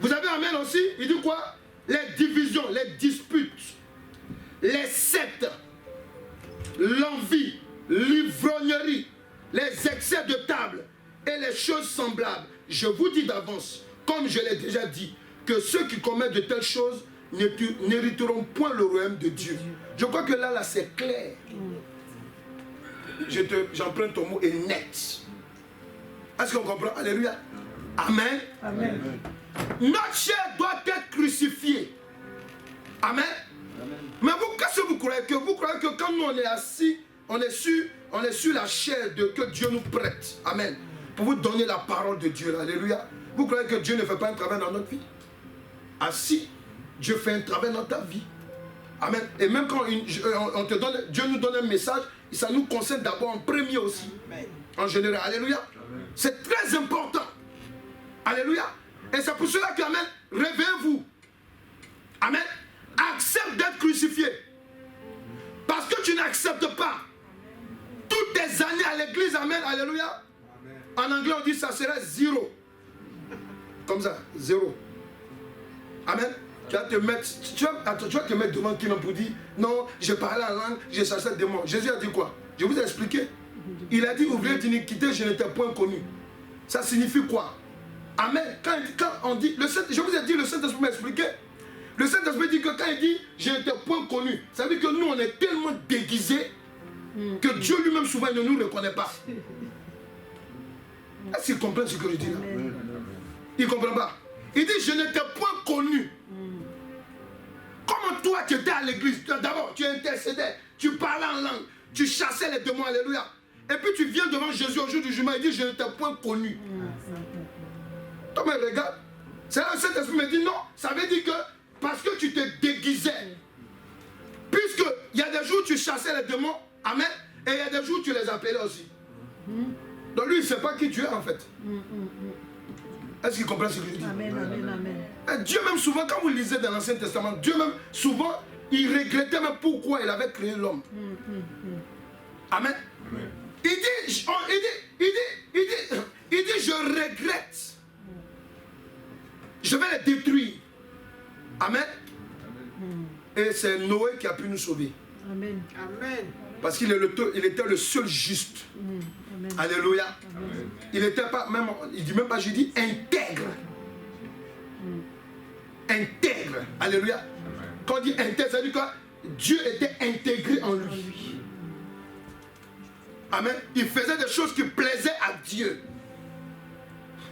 Vous avez amen aussi, il dit quoi? Les divisions, les disputes, les sectes, l'envie, l'ivrognerie, les excès de table et les choses semblables. Je vous dis d'avance, comme je l'ai déjà dit, que ceux qui commettent de telles choses n'hériteront point le royaume de Dieu. Je crois que là c'est clair. J'emprunte ton mot est net. Est-ce qu'on comprend? Alléluia. Amen. Amen. Notre chair doit être crucifiée. Amen. Amen. Mais vous, qu'est-ce que vous croyez? Que vous croyez que quand nous on est assis, on est sur la chair que Dieu nous prête. Amen. Pour vous donner la parole de Dieu. Alléluia. Vous croyez que Dieu ne fait pas un travail dans notre vie? Assis, Dieu fait un travail dans ta vie. Amen. Et même quand on te donne, Dieu nous donne un message, ça nous concerne d'abord en premier aussi. Amen. En général. Alléluia. C'est très important. Alléluia. Et c'est pour cela que, amen, réveillez-vous. Amen. Accepte d'être crucifié. Parce que tu n'acceptes pas toutes tes années à l'église, amen, alléluia. Amen. En anglais, on dit ça serait zéro. Comme ça, zéro. Amen. Tu vas te mettre, tu vas te mettre devant quelqu'un pour dire, non, j'ai parlé en langue, j'ai chassé le démon. Jésus a dit quoi? Je vous ai expliqué. Il a dit, ouvrez d'iniquité, je n'étais point connu. Ça signifie quoi? Amen. Quand on dit, je vous ai dit, le Saint-Esprit m'a expliqué. Le Saint-Esprit dit que quand il dit, je n'étais point connu, ça veut dire que nous, on est tellement déguisés que Dieu lui-même, souvent, il ne nous reconnaît pas. Est-ce qu'il comprend ce que je dis là? Il ne comprend pas. Il dit, je n'étais point connu. Quand toi, tu étais à l'église, d'abord, tu intercédais, tu parlais en langue, tu chassais les démons, alléluia. Et puis tu viens devant Jésus au jour du jugement, il dit, je ne t'ai point connu. Toi, mais regarde, c'est là que cet esprit me dit, non, ça veut dire que, parce que tu te déguisais, puisque il y a des jours où tu chassais les démons, amen, et il y a des jours où tu les appelais aussi. Donc lui, il ne sait pas qui tu es en fait. Est-ce qu'il comprend ce que je dis? Amen, amen, amen. Et Dieu même souvent, quand vous lisez dans l'Ancien Testament, Dieu même souvent, il regrettait même pourquoi il avait créé l'homme. Amen. Il dit, je regrette. Je vais les détruire. Amen. Et c'est Noé qui a pu nous sauver. Amen. Amen. Parce qu'il était le seul juste. Amen. Alléluia. Il n'était pas, même, il dit même pas, je dis intègre. Intègre. Alléluia. Quand on dit intègre, ça veut dire que Dieu était intégré en lui. Amen. Il faisait des choses qui plaisaient à Dieu.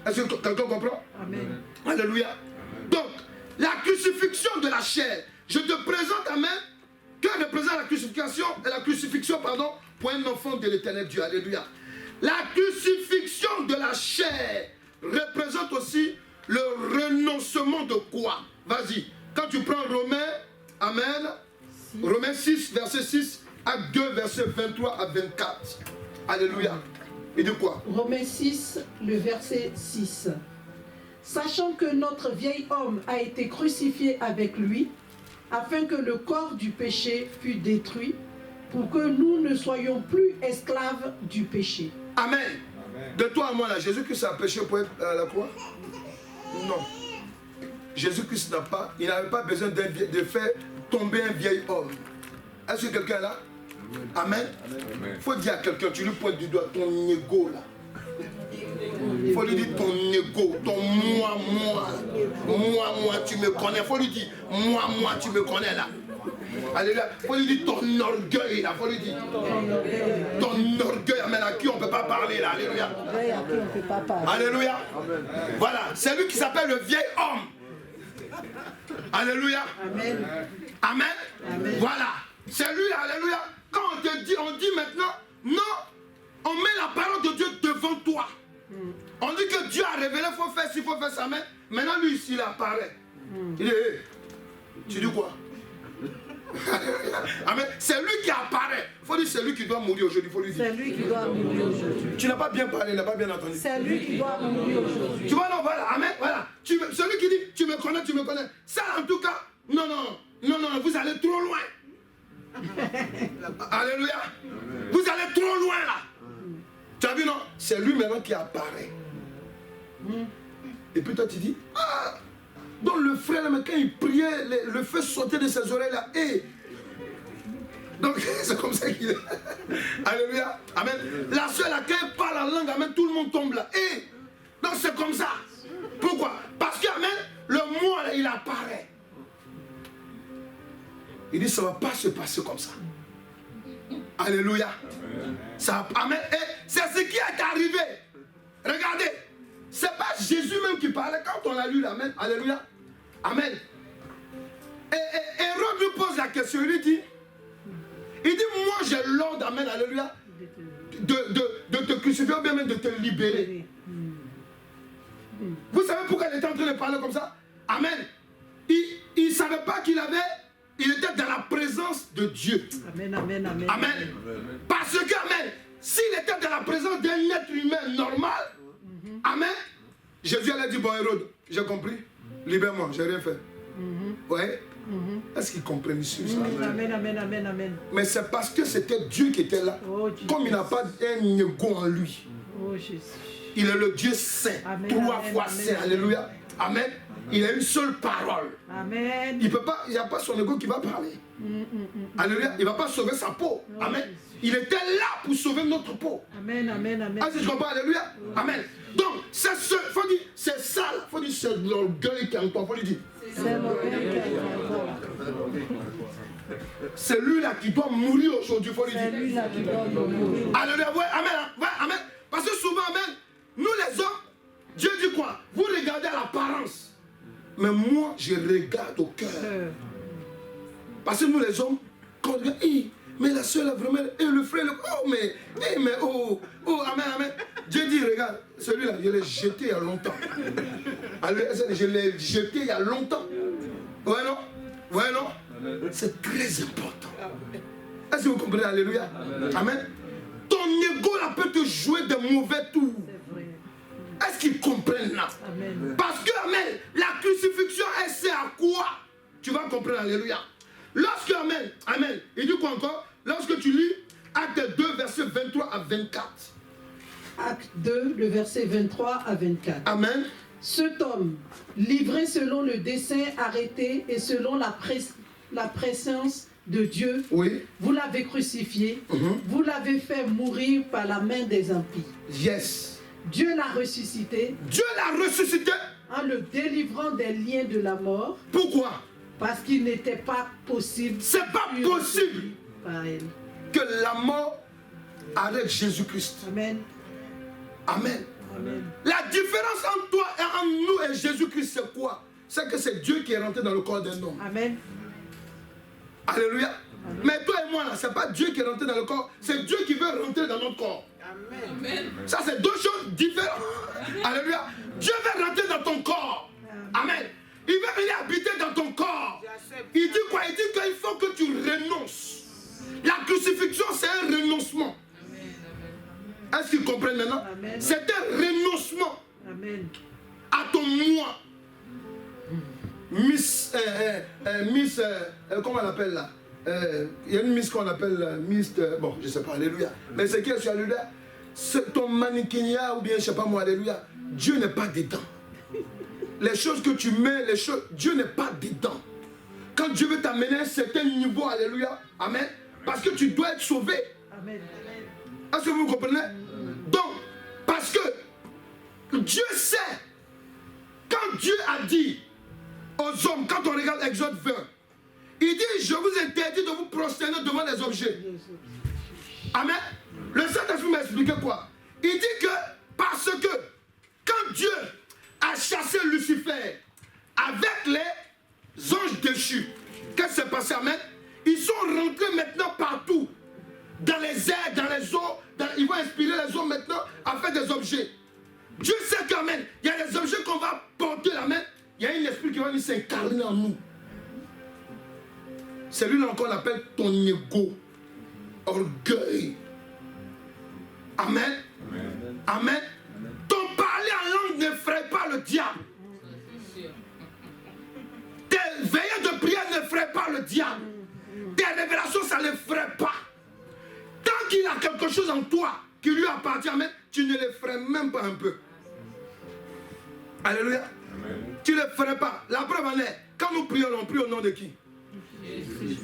Est-ce que quelqu'un comprend? Amen. Alléluia. Donc, la crucifixion de la chair, je te présente, amen, que représente la crucifixion, pardon, pour un enfant de l'éternel Dieu. Alléluia. La crucifixion de la chair représente aussi le renoncement de quoi? Vas-y. Quand tu prends Romains, amen, Romains 6, verset 6, Acte 2, verset 23 à 24. Alléluia. Et de quoi? Romains 6, le verset 6. Sachant que notre vieil homme a été crucifié avec lui, afin que le corps du péché fût détruit, pour que nous ne soyons plus esclaves du péché. Amen. De toi à moi, là, Jésus-Christ a péché pour être à la croix? Non. Jésus-Christ n'avait pas besoin de faire tomber un vieil homme. Est-ce que quelqu'un est là? Amen. Il faut dire à quelqu'un, tu lui pointes du doigt ton ego là. Il faut lui dire ton ego, ton moi, tu me connais. Il faut lui dire moi, tu me connais là. Alléluia. Il faut lui dire ton orgueil là. Il faut lui dire ton orgueil, amen, à qui on ne peut pas parler là. Alléluia. Alléluia. Voilà, c'est lui qui s'appelle le vieil homme. Alléluia. Amen. Amen. Amen. Voilà, c'est lui, alléluia. Quand on te dit, on dit maintenant, non, on met la parole de Dieu devant toi. On dit que Dieu a révélé, il faut faire ci, il faut faire ça, mais maintenant lui ici, il apparaît. Il dit, hey, tu dis quoi? Amen. C'est lui qui apparaît. Il faut dire, c'est lui qui doit mourir aujourd'hui. Faut lui dire. C'est lui qui doit mourir aujourd'hui. Tu n'as pas bien parlé, il n'a pas bien entendu. C'est lui qui doit mourir aujourd'hui. Tu vois, non, voilà, amen, voilà. Celui qui dit, tu me connais. Ça, en tout cas, non, vous allez trop loin. Alléluia. Vous allez trop loin là. Tu as vu, non? C'est lui maintenant qui apparaît. Et puis toi, tu dis, ah, donc le frère, là, quand il priait, le feu sortait de ses oreilles là. Et donc, c'est comme ça qu'il est. Alléluia. Amen. La soeur, là, quand elle parle en langue, amen, tout le monde tombe là. Et donc, c'est comme ça. Pourquoi? Parce que, amen, le moi, là, il apparaît. Il dit, ça ne va pas se passer comme ça. Alléluia. Ça, amen. Et c'est ce qui est arrivé. Regardez. C'est pas Jésus même qui parlait quand on a lu l'amen. Alléluia. Amen. Et Hérode lui pose la question. Il lui dit, moi j'ai l'ordre, amen, alléluia, de te crucifier ou bien même de te libérer. Vous savez pourquoi il était en train de parler comme ça? Amen. Il ne savait pas il était dans la présence de Dieu. Amen, amen, amen. Amen. Parce que, amen, s'il était dans la présence d'un être humain normal, amen, Jésus allait dire, bon Hérode, j'ai compris, libère-moi, j'ai rien fait. Ouais. Est-ce qu'ils comprennent ici ça? Amen, amen, amen, amen. Mais c'est parce que c'était Dieu qui était là. Oh, comme il n'a pas un ego en lui. Oh, Jésus. Il est le Dieu saint, Amen, 3 amen, fois amen, saint. amen. Alléluia. Amen. Il a une seule parole. Amen. Il n'y a pas son ego qui va parler. Alléluia. Il ne va pas sauver sa peau. Amen. Il était là pour sauver notre peau. Amen, amen, amen. Ah, si tu comprends, alléluia. Amen. Donc, c'est faut dire, c'est ça, il faut dire, c'est l'orgueil qui est en toi. Il faut lui dire. C'est l'orgueil qui est en toi. C'est lui là qui doit mourir aujourd'hui, il faut lui dire. C'est lui là qui doit mourir. Alléluia. Ouais, amen, ouais, amen. Parce que souvent, amen, nous les hommes, Dieu dit quoi? Vous regardez à l'apparence. Mais moi, je regarde au cœur. Parce que nous les hommes, quand on dit, hey, mais la soeur là vraiment, et le frère, oh mais, hey, mais oh, amen, amen. Dieu dit, regarde, celui-là, je l'ai jeté il y a longtemps. Alors, je l'ai jeté il y a longtemps. Ouais, non? Ouais, non? C'est très important. Est-ce que vous comprenez? Alléluia. Amen. Ton ego là peut te jouer de mauvais tours. Est-ce qu'ils comprennent là? Amen. Parce que, amen, la crucifixion, elle sert à quoi? Tu vas comprendre, alléluia. Lorsque, amen, amen, il dit quoi encore? Lorsque tu lis Acte 2, verset 23 à 24. Acte 2, le verset 23 à 24. Amen. Cet homme, livré selon le dessein arrêté et selon la présence de Dieu, oui. Vous l'avez crucifié, vous l'avez fait mourir par la main des impies. Yes. Dieu l'a ressuscité. Dieu l'a ressuscité. En le délivrant des liens de la mort. Pourquoi? Parce qu'il n'était pas possible. C'est pas possible par elle. Que la mort arrête Jésus-Christ. Amen. Amen. Amen. La différence entre toi et entre nous et Jésus-Christ, c'est quoi? C'est que c'est Dieu qui est rentré dans le corps d'un homme. Amen. Alléluia. Amen. Mais toi et moi, là, c'est pas Dieu qui est rentré dans le corps, c'est Dieu qui veut rentrer dans notre corps. Amen. Ça, c'est deux choses différentes. Alléluia. Dieu veut rentrer dans ton corps. Amen. Il veut venir habiter dans ton corps. Il dit quoi? Il dit qu'il faut que tu renonces. La crucifixion, c'est un renoncement. Est-ce qu'ils comprennent maintenant? C'est un renoncement. Amen. À ton moi. Comment on appelle là? Il y a une Miss qu'on appelle Miss, bon, je ne sais pas, alléluia. Mais c'est qui est alléluia? C'est ton manichénia ou bien je ne sais pas moi, alléluia. Dieu n'est pas dedans. Les choses que tu mets, les choses, Dieu n'est pas dedans. Quand Dieu veut t'amener à un certain niveau, alléluia, amen, parce que tu dois être sauvé. Amen. Est-ce que vous comprenez? Donc, parce que Dieu sait, quand Dieu a dit aux hommes, quand on regarde Exode 20, il dit, je vous interdis de vous prosterner devant les objets. Amen. Le Saint-Esprit m'a expliqué quoi? Il dit que, parce que, quand Dieu a chassé Lucifer avec les anges déchus, qu'est-ce qui s'est passé? Amen. Ils sont rentrés maintenant partout, dans les airs, dans les eaux, ils vont inspirer les eaux maintenant à faire des objets. Dieu sait qu'amen, il y a des objets qu'on va porter la main, il y a un esprit qui va venir s'incarner en nous. C'est lui là qu'on appelle ton ego, orgueil. Amen. Amen. Amen. Ton parler en langue n'effraie pas le diable. Tes veillées de prière n'effraient pas le diable. Tes révélations, ça ne l'effraie pas. Tant qu'il a quelque chose en toi qui lui appartient, amen, tu ne l'effraies même pas un peu. Alléluia. Amen. Tu ne l'effraies pas. La preuve en est, quand nous prions, on prie au nom de qui? Jésus.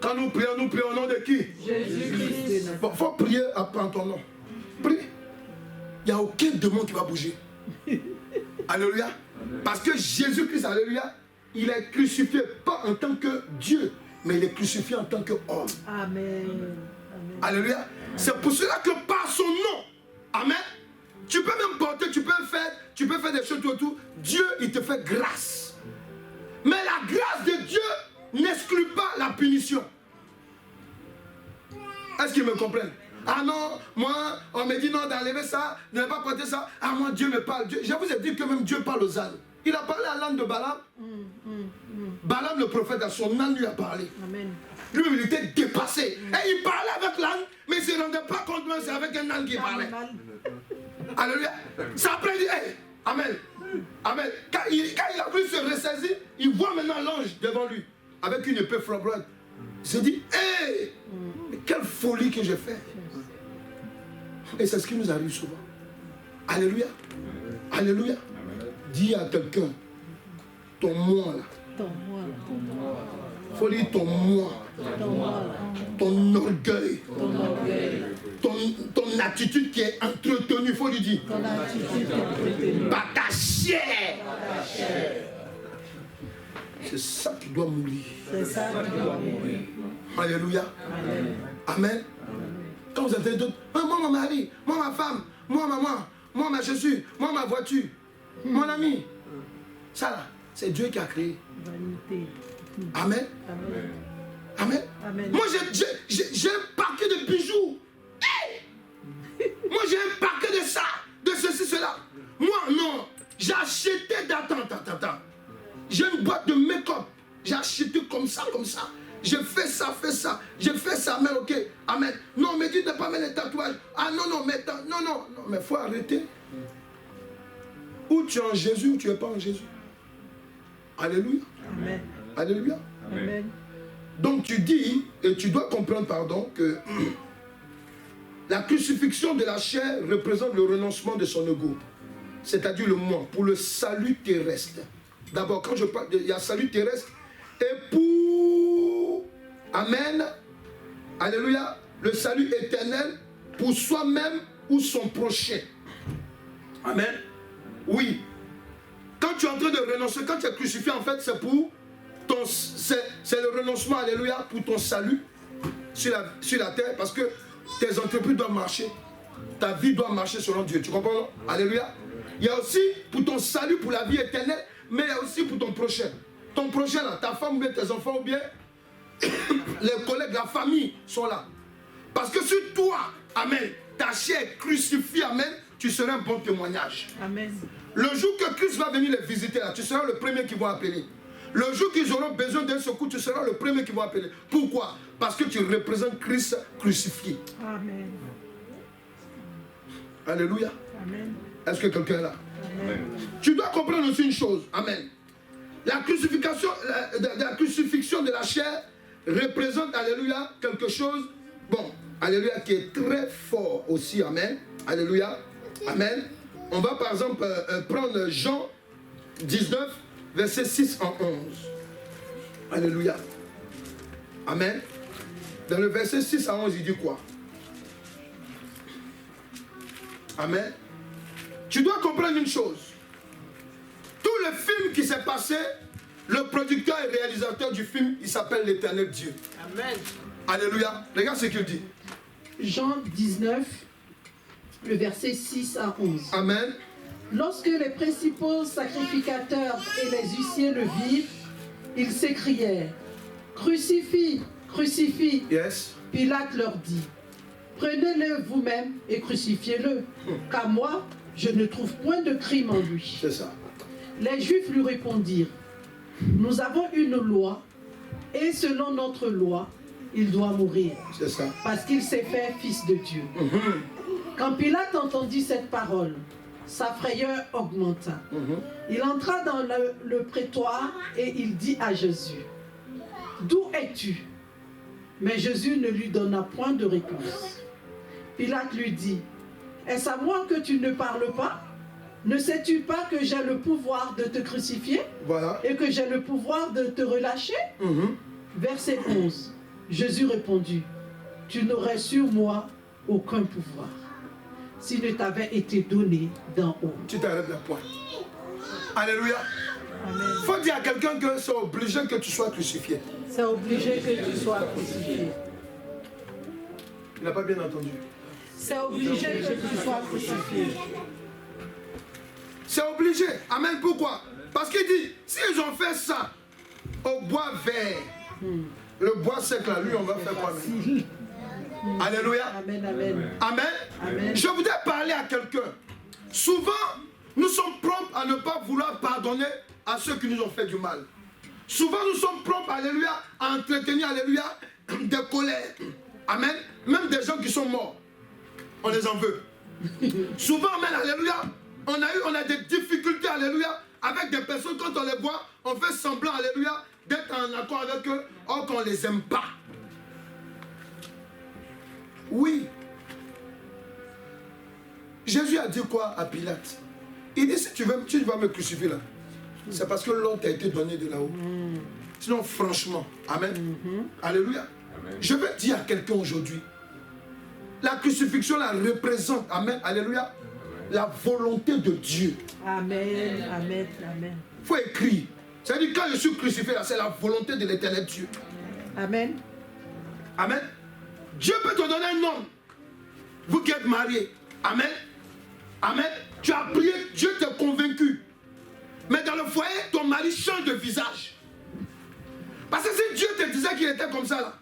Quand nous prions au nom de qui? Jésus-Christ. Bon, il faut prier en ton nom. Prie. Il n'y a aucun démon qui va bouger. Alléluia. Parce que Jésus-Christ, alléluia, il est crucifié pas en tant que Dieu, mais il est crucifié en tant qu'homme. Amen. Amen. Alléluia. C'est pour cela que par son nom, amen, tu peux même porter, tu peux faire des choses autour. Dieu, il te fait grâce. Mais la grâce de Dieu n'exclut pas la punition. Est-ce qu'ils me comprennent? Ah non, moi, on me dit non d'enlever ça, de ne pas porter ça. Ah moi, Dieu me parle. Dieu. Je vous ai dit que même Dieu parle aux ânes. Il a parlé à l'âne de Balaam. Balaam, le prophète, à son âne lui a parlé. Amen. Lui, il était dépassé. Et il parlait avec l'âne, mais il ne se rendait pas compte que c'est avec un âne qui parlait. Alléluia. Ça après, il dit, hey, amen. Amen. Quand il a voulu se ressaisir, il voit maintenant l'ange devant lui, avec une épée flamboyante. Il se dit, hey, mais quelle folie que j'ai fait. Et c'est ce qui nous arrive souvent. Alléluia. Alléluia. Dis à quelqu'un, ton moi là. Ton moi. Il faut dire ton moi. Ton orgueil. Ton attitude qui est entretenue, il faut lui dire. Ton attitude entretenue. Par ta chair. C'est ça qui doit mourir. C'est ça qui doit mourir. Alléluia. Amen. Amen. Quand vous avez d'autres, moi mon mari, moi ma femme, moi maman, moi ma chaussure, moi ma voiture, mon ami. Ça là, c'est Dieu qui a créé. Amen. Amen. Amen. Amen. Moi, j'ai un paquet de bijoux. Hey! Moi, j'ai un paquet de ça, de ceci, cela. Moi, non. J'ai acheté, attends. J'ai une boîte de make-up. J'ai acheté comme ça. J'ai fait ça. J'ai fait ça, amen, ok. Amen. Non, mais dis de ne pas mettre les tatouages. Ah non, mais il faut arrêter. Ou tu es en Jésus ou tu n'es pas en Jésus. Alléluia. Amen. Alléluia. Amen. Donc tu dis, et tu dois comprendre, pardon, que la crucifixion de la chair représente le renoncement de son ego. C'est-à-dire le moi, pour le salut terrestre. D'abord, quand je parle, il y a salut terrestre, et pour, amen, alléluia, le salut éternel pour soi-même ou son prochain. Amen. Oui. Quand tu es en train de renoncer, quand tu es crucifié, en fait, c'est pour ton, c'est le renoncement, alléluia, pour ton salut sur la terre, parce que tes entreprises doivent marcher. Ta vie doit marcher selon Dieu. Tu comprends, non? Alléluia. Il y a aussi pour ton salut, pour la vie éternelle, mais il y a aussi pour ton prochain. Ton prochain, là, ta femme ou bien tes enfants ou bien les collègues, la famille sont là. Parce que sur toi, amen, ta chair est crucifiée, amen, tu seras un bon témoignage. Amen. Le jour que Christ va venir les visiter, là, tu seras le premier qui va appeler. Le jour qu'ils auront besoin d'un secours, tu seras le premier qui va appeler. Pourquoi? Parce que tu représentes Christ crucifié. Amen. Alléluia. Amen. Est-ce que quelqu'un est là? Amen. Tu dois comprendre aussi une chose. Amen. La crucifixion de la chair représente, alléluia, quelque chose, bon, alléluia, qui est très fort aussi. Amen. Alléluia. Amen. On va par exemple prendre Jean 19, verset 6 en 11. Alléluia. Amen. Dans le verset 6 à 11, il dit quoi? Amen. Tu dois comprendre une chose. Tout le film qui s'est passé, le producteur et réalisateur du film, il s'appelle l'Éternel Dieu. Amen. Alléluia. Regarde ce qu'il dit. Jean 19, le verset 6 à 11. Amen. Lorsque les principaux sacrificateurs et les huissiers le virent, ils s'écrièrent: Crucifie, crucifie. Yes. Pilate leur dit: Prenez-le vous-même et crucifiez-le, car moi, je ne trouve point de crime en lui. C'est ça. Les Juifs lui répondirent: Nous avons une loi, et selon notre loi, il doit mourir, C'est ça. parce qu'il s'est fait fils de Dieu. Quand Pilate entendit cette parole, sa frayeur augmenta. Il entra dans le prétoire et il dit à Jésus: D'où es-tu? Mais Jésus ne lui donna point de réponse. Pilate lui dit: Est-ce à moi que tu ne parles pas? Ne sais-tu pas que j'ai le pouvoir de te crucifier Voilà. et que j'ai le pouvoir de te relâcher? Verset 11. Jésus répondit: Tu n'aurais sur moi aucun pouvoir s'il ne t'avait été donné d'en haut. Tu t'arrêtes là, point. Alléluia. Amen. Faut dire à quelqu'un que c'est obligé que tu sois crucifié. C'est obligé que tu sois crucifié. Il n'a pas bien entendu. C'est obligé que tu sois crucifié. C'est obligé. Amen. Pourquoi? Parce qu'il dit, s'ils ont fait ça au bois vert, le bois sec là, lui, on va faire quoi maintenant? Alléluia. Amen, amen. Amen. Amen. Je voudrais parler à quelqu'un. Souvent, nous sommes prompts à ne pas vouloir pardonner à ceux qui nous ont fait du mal. Souvent, nous sommes prompts, alléluia, à entretenir, alléluia, des colères. Amen. Même des gens qui sont morts, on les en veut. Souvent, amen, alléluia, on a des difficultés, alléluia, avec des personnes, quand on les voit, on fait semblant, alléluia, d'être en accord avec eux, or qu'on ne les aime pas. Oui. Jésus a dit quoi à Pilate? Il dit, si tu vas me crucifier là, c'est parce que l'ordre t'a été donné de là-haut. Sinon, franchement, amen. Alléluia. Amen. Je veux dire à quelqu'un aujourd'hui, la crucifixion là représente, amen, alléluia, la volonté de Dieu. Amen, amen, amen. Il faut écrire. C'est-à-dire, quand je suis crucifié là, c'est la volonté de l'Éternel Dieu. Amen. Amen. Dieu peut te donner un homme. Vous qui êtes mariés. Amen. Amen. Tu as prié, Dieu t'a convaincu. Mais dans le foyer, ton mari change de visage. Parce que si Dieu te disait disait qu'il était comme ça là,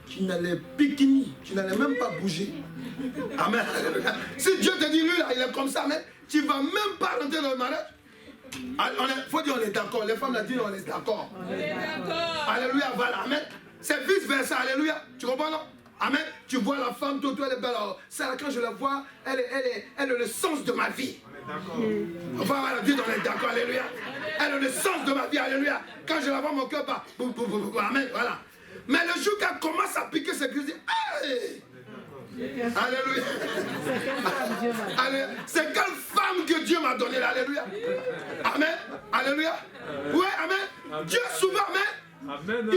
tu n'allais piquer, tu n'allais même pas bouger. Amen. Si Dieu te dit, lui là, il est comme ça, mais tu ne vas même pas rentrer dans le mariage. Il faut dire on est d'accord. Les femmes l'ont dit, on est d'accord. Alléluia, voilà. Amen. C'est vice versa. Alléluia. Tu comprends, non? Amen. Tu vois la femme, toi, elle est belle. Alors, ça, quand je la vois, elle a le sens de ma vie. Enfin, voilà, dites, on est d'accord. Alléluia. Elle a le sens de ma vie. Alléluia. Quand je la vois, mon cœur bat. Amen. Voilà. Mais le jour qu'elle commence à piquer ses cuisses, hey! Alléluia. C'est quelle femme que Dieu m'a donnée. Alléluia. Amen. Alléluia. Oui, amen. Dieu souvent, amen.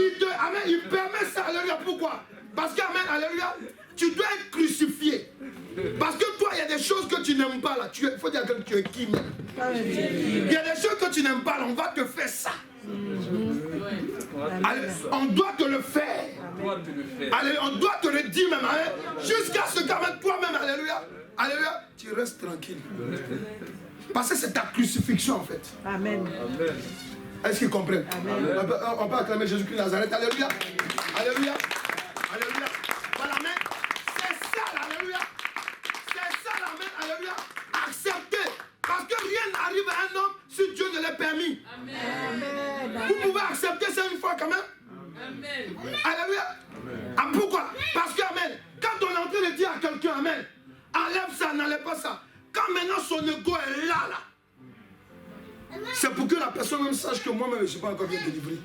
Il permet ça. Alléluia. Pourquoi? Parce qu'amen, alléluia, tu dois être crucifié. Parce que toi, il y a des choses que tu n'aimes pas là. Il faut dire que tu es qui même. Il y a des choses que tu n'aimes pas là. On va te faire ça. Allez, on doit te le faire. Allez, on doit te le dire même. Jusqu'à ce qu'avec toi-même, alléluia, alléluia, tu restes tranquille. Parce que c'est ta crucifixion en fait. Amen. Est-ce qu'ils comprennent? On peut acclamer Jésus-Christ de Nazareth. Alléluia. Alléluia. Alléluia. Voilà, amen. C'est ça, alléluia. C'est ça, amen. Alléluia. Accepter. Parce que rien n'arrive à un homme si Dieu ne l'a permis. Amen. Vous pouvez accepter ça une fois quand même. Amen. Alléluia. Ah, pourquoi? Parce que, amen, quand on est en train de dire à quelqu'un, amen, enlève ça, n'enlève pas ça. Quand maintenant son ego est là, c'est pour que la personne même sache que moi-même, je ne suis pas encore bien délivré.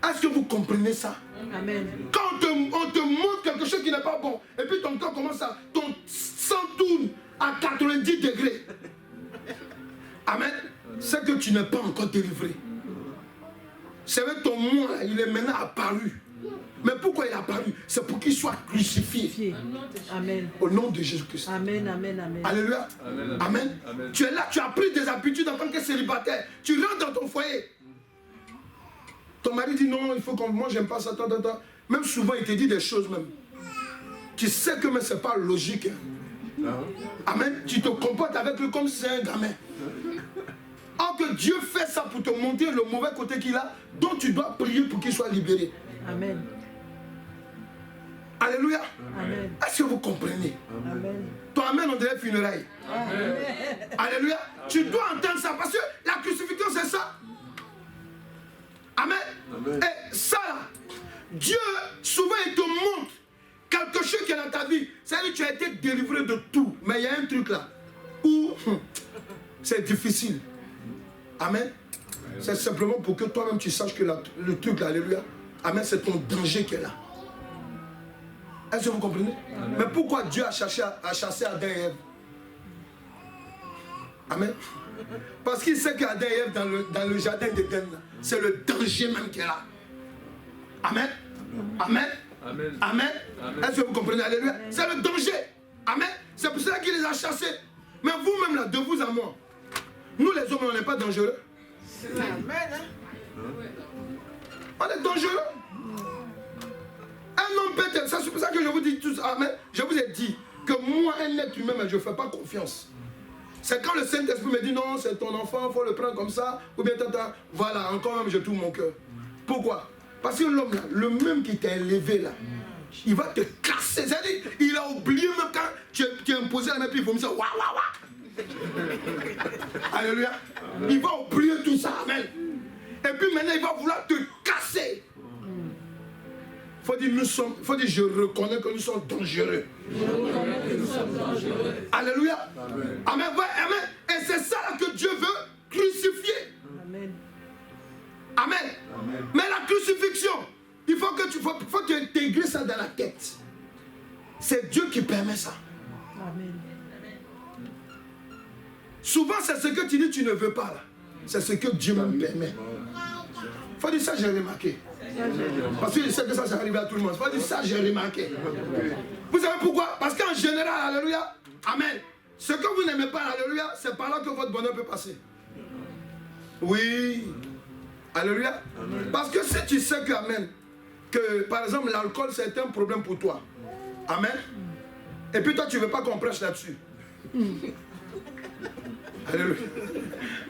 Est-ce que vous comprenez ça? Amen. Quand on te montre quelque chose qui n'est pas bon, et puis ton corps commence à, ton sang tourne à 90 degrés. Amen. C'est que tu n'es pas encore délivré. C'est vrai, ton moi, il est maintenant apparu. Mais pourquoi il est apparu? C'est pour qu'il soit crucifié. Amen. Au nom de Jésus-Christ. Amen, amen, amen. Alléluia. Amen. Amen. Amen. Tu es là, tu as pris des habitudes en tant que célibataire. Tu rentres dans ton foyer. Ton mari dit non, il faut qu'on... Moi, j'aime pas ça, Même souvent, il te dit des choses même. Tu sais que mais c'est pas logique. Amen. Tu te comportes avec lui comme si c'est un gamin. Or que Dieu fait ça pour te montrer le mauvais côté qu'il a, dont tu dois prier pour qu'il soit libéré. Amen. Alléluia. Amen. Est-ce que vous comprenez? Amen. Ton amen, on dirait funérailles. Amen. Alléluia. Tu dois entendre ça parce que la crucifixion, c'est ça. Amen. Amen. Et ça, Dieu, souvent, il te montre quelque chose qui est dans ta vie. C'est-à-dire que tu as été délivré de tout. Mais il y a un truc là où c'est difficile. Amen. C'est simplement pour que toi-même tu saches que le truc là, alléluia, amen, c'est ton danger qui est là. Est-ce que vous comprenez? Amen. Mais pourquoi Dieu a chassé Adam et Ève? Amen. Parce qu'il sait qu'Adam et Ève dans le jardin d'Éden, c'est le danger même qui est là. Amen. Amen. Amen. Amen. Amen. Est-ce que vous comprenez? Alléluia. C'est le danger. Amen. C'est pour cela qu'il les a chassés. Mais vous-même là, de vous à moi, nous les hommes, on n'est pas dangereux. Amen. On est dangereux. Un homme peut être, c'est pour ça que je vous dis tous, amen. Je vous ai dit que moi, un être humain, je ne fais pas confiance. C'est quand le Saint-Esprit me dit non, c'est ton enfant, il faut le prendre comme ça, ou bien tata, voilà, encore même, je tourne mon cœur. Pourquoi? Parce que l'homme là, le même qui t'a élevé là, il va te casser. C'est-à-dire, il a oublié même quand tu es imposé la main, puis il faut me dire waouh, waouh, waouh. Alléluia. Il va oublier tout ça, amen. Et puis maintenant, il va vouloir te casser. Faut dire, je reconnais que nous sommes dangereux. Alléluia. Amen. Ouais, amen. Et c'est ça là que Dieu veut crucifier. Amen. Amen. Amen. Mais la crucifixion, il faut que tu intègres ça dans la tête. C'est Dieu qui permet ça. Amen. Souvent, c'est ce que tu dis tu ne veux pas là. C'est ce que Dieu me permet. Il faut dire ça, j'ai remarqué. Parce que je sais que ça arrive à tout le monde. Il faut dire ça, j'ai remarqué. Vous savez pourquoi? Parce qu'en général, alléluia, amen. Ce que vous n'aimez pas, alléluia, c'est par là que votre bonheur peut passer. Oui. Alléluia. Amen. Parce que si tu sais que, amen, que par exemple l'alcool c'est un problème pour toi. Amen. Et puis toi tu ne veux pas qu'on prêche là-dessus. Alléluia.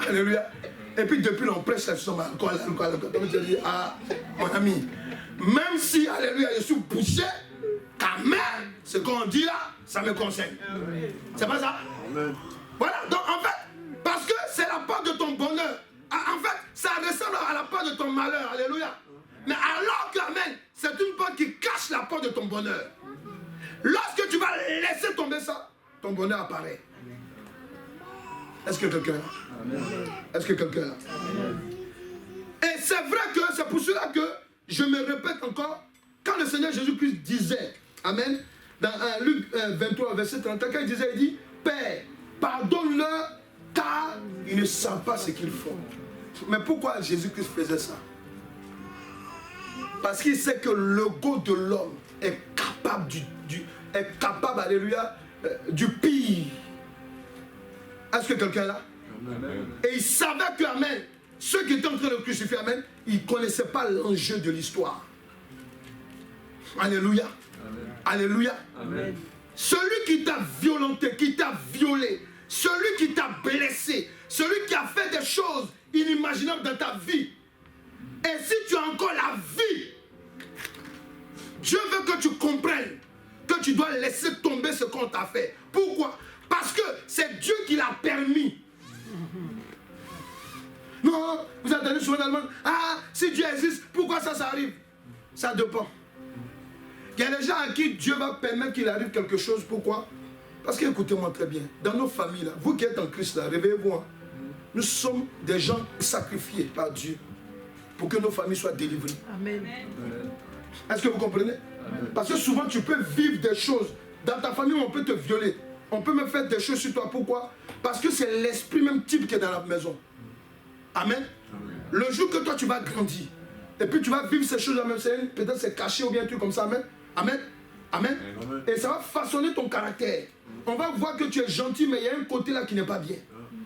Alléluia. Et puis depuis on prêche la somme, alcool. Comme je dis, ah, mon ami, même si, alléluia, je suis bouché, quand même, ce qu'on dit là, ça me concerne. C'est pas ça? Voilà, donc en fait, parce que c'est la part de ton bonheur. En fait, ça ressemble à la part de ton malheur, alléluia. Mais alors que, amen, c'est une part qui cache la part de ton bonheur. Lorsque tu vas laisser tomber ça, ton bonheur apparaît. Est-ce que quelqu'un est là? Est-ce que quelqu'un est là? Et c'est vrai que c'est pour cela que je me répète encore, quand le Seigneur Jésus-Christ disait, amen, dans Luc 23, verset 34, quand il disait, il dit, Père, pardonne-leur car ils ne savent pas ce qu'ils font. Mais pourquoi Jésus-Christ faisait ça? Parce qu'il sait que l'ego de l'homme est capable, alléluia, du pire. Est-ce que quelqu'un est là? Amen. Et il savait que, amen, ceux qui étaient en train de le crucifier, amen, ils ne connaissaient pas l'enjeu de l'histoire. Alléluia. Amen. Alléluia. Amen. Celui qui t'a violenté, qui t'a violé, celui qui t'a blessé, celui qui a fait des choses inimaginables dans ta vie. Et si tu as encore la vie, Dieu veut que tu comprennes que tu dois laisser tomber ce qu'on t'a fait. Pourquoi? Parce que c'est Dieu qui l'a permis. Non, vous entendez souvent dans le monde, ah, si Dieu existe, pourquoi ça arrive? Ça dépend. Il y a des gens à qui Dieu va permettre qu'il arrive quelque chose. Pourquoi? Parce que, écoutez-moi très bien, dans nos familles, là, vous qui êtes en Christ, là, réveillez-vous. Hein. Nous sommes des gens sacrifiés par Dieu pour que nos familles soient délivrées. Amen. Est-ce que vous comprenez? Amen. Parce que souvent, tu peux vivre des choses. Dans ta famille, on peut te violer. On peut me faire des choses sur toi. Pourquoi? Parce que c'est l'esprit même type qui est dans la maison. Amen. Amen. Le jour que toi, tu vas grandir, et puis tu vas vivre ces choses-là, même peut-être c'est caché ou bien un truc comme ça. Amen. Amen. Amen. Amen. Et ça va façonner ton caractère. On va voir que tu es gentil, mais il y a un côté là qui n'est pas bien.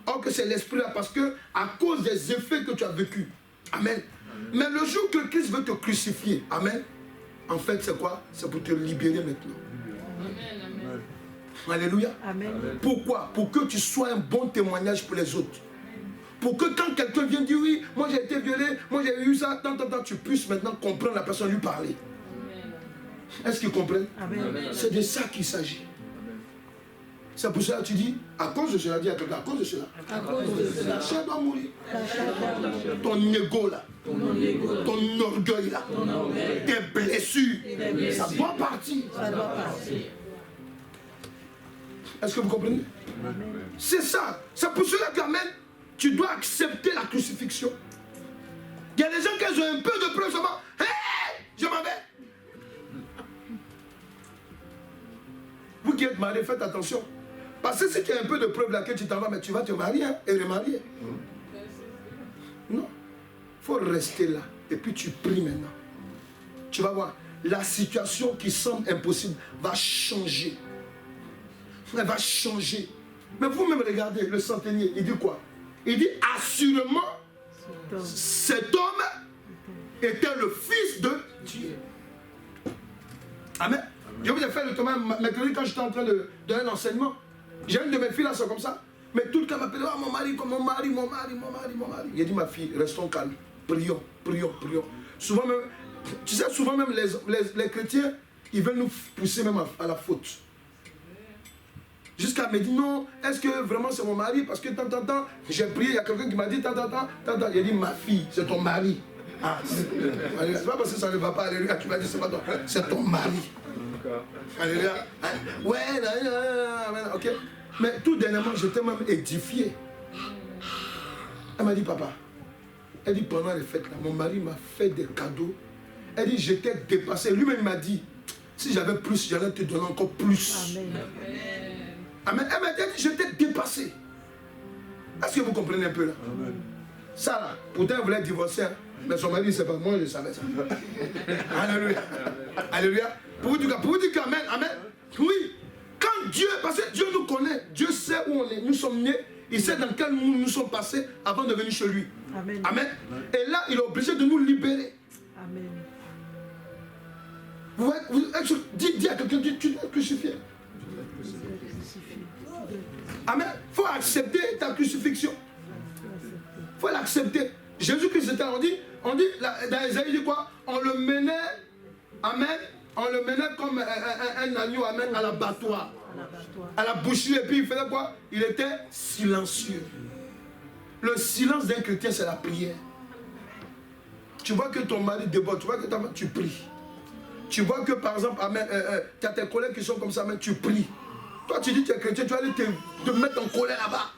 Or que c'est l'esprit là, parce que à cause des effets que tu as vécu. Amen. Amen. Mais le jour que Christ veut te crucifier, amen, en fait c'est quoi? C'est pour te libérer maintenant. Amen. Amen. Alléluia. Amen. Pourquoi? Pour que tu sois un bon témoignage pour les autres. Pour que quand quelqu'un vient dire oui, moi j'ai été violé, moi j'ai eu ça, tu puisses maintenant comprendre la personne, lui parler. Est-ce qu'ils comprennent? C'est de ça qu'il s'agit. C'est pour cela que tu dis, à cause de cela, dis à quelqu'un, à cause de cela. La chair doit mourir. Ton ego là, ton orgueil là, tes blessures, ça doit partir. Est-ce que vous comprenez? C'est ça. C'est pour cela que, amen, tu dois accepter la crucifixion. Il y a des gens qui ont un peu de preuve seulement. Hey, je m'en vais. Vous qui êtes mariés, faites attention. Parce que si tu as un peu de preuve là que tu t'en vas, mais tu vas te marier hein, et remarier. Non. Il faut rester là. Et puis tu pries maintenant. Tu vas voir. La situation qui semble impossible va changer. Elle va changer. Mais vous-même regardez, le centenier, il dit quoi? Il dit assurément, cet homme était le fils de Dieu. Amen. Je vous ai fait le témoin mercredi quand j'étais en train de donner un enseignement. J'ai une de mes filles là, c'est comme ça. Mais tout le temps m'appelle, oh, mon mari. Il a dit, ma fille, restons calmes. Prions. Souvent même, tu sais, souvent même les chrétiens, ils veulent nous pousser même à la faute. Jusqu'à me dire, non, est-ce que vraiment c'est mon mari? Parce que tant, j'ai prié, il y a quelqu'un qui m'a dit, tant. Il a dit, ma fille, c'est ton mari. Ah, c'est pas parce que ça ne va pas, alléluia, tu m'as dit, c'est pas toi, c'est ton mari. Alléluia. Ouais, ok. Mais tout dernièrement, j'étais même édifié. Elle m'a dit, papa, elle dit, pendant les fêtes, là, mon mari m'a fait des cadeaux. Elle dit, j'étais dépassé. Lui-même m'a dit, si j'avais plus, j'allais te donner encore plus. Amen. Amen. Elle m'a dit, j'étais dépassé. Est-ce que vous comprenez un peu là? Amen. Ça là, pourtant elle voulait divorcer, hein? Mais son mari, c'est pas moi, je savais ça. Alléluia. Alléluia. Pour vous dire qu'amen, amen. Oui. Quand Dieu, parce que Dieu nous connaît, Dieu sait où on est, nous sommes nés, il sait dans quel monde nous sommes passés avant de venir chez lui. Amen. Amen. Et là, il est obligé de nous libérer. Amen. Vous voyez, dis à quelqu'un, tu dois crucifier. Amen. Il faut accepter ta crucifixion. Il faut l'accepter. accepté. Jésus-Christ était, on dit dans Isaïe, il dit quoi? On le menait, amen, on le menait comme un agneau, amen, à l'abattoir. À la boucherie, et puis il faisait quoi? Il était silencieux. Le silence d'un chrétien, c'est la prière. Tu vois que ton mari déborde, tu vois que tu pries. Tu vois que par exemple, amen, tu as tes collègues qui sont comme ça, amen, tu pries. Toi tu dis que tu es chrétien, tu vas aller te mettre en colère là-bas.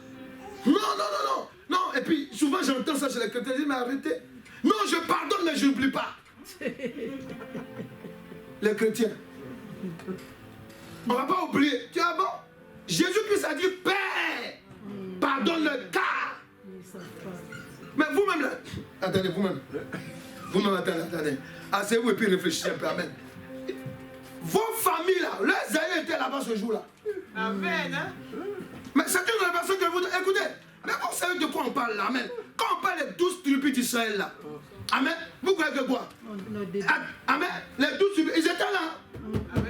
Non, non, non, non, non. Et puis souvent j'entends ça chez les chrétiens, je dis mais arrêtez. Non, je pardonne mais je n'oublie pas. Les chrétiens. On ne va pas oublier. Tu vois, bon, Jésus-Christ a dit Père, pardonne le cas. Mais vous-même là, attendez, vous-même. Vous-même, attendez. Asseyez-vous et puis réfléchissez un peu, amen. Vos familles là, leurs aïeux étaient là-bas ce jour-là. Amen. Hein? Mais c'est une révélation que vous... Écoutez, mais vous savez de quoi on parle là, amen. Quand on parle des 12 tribus d'Israël là, amen, vous croyez que quoi? Amen, les 12 tribus, ils étaient là.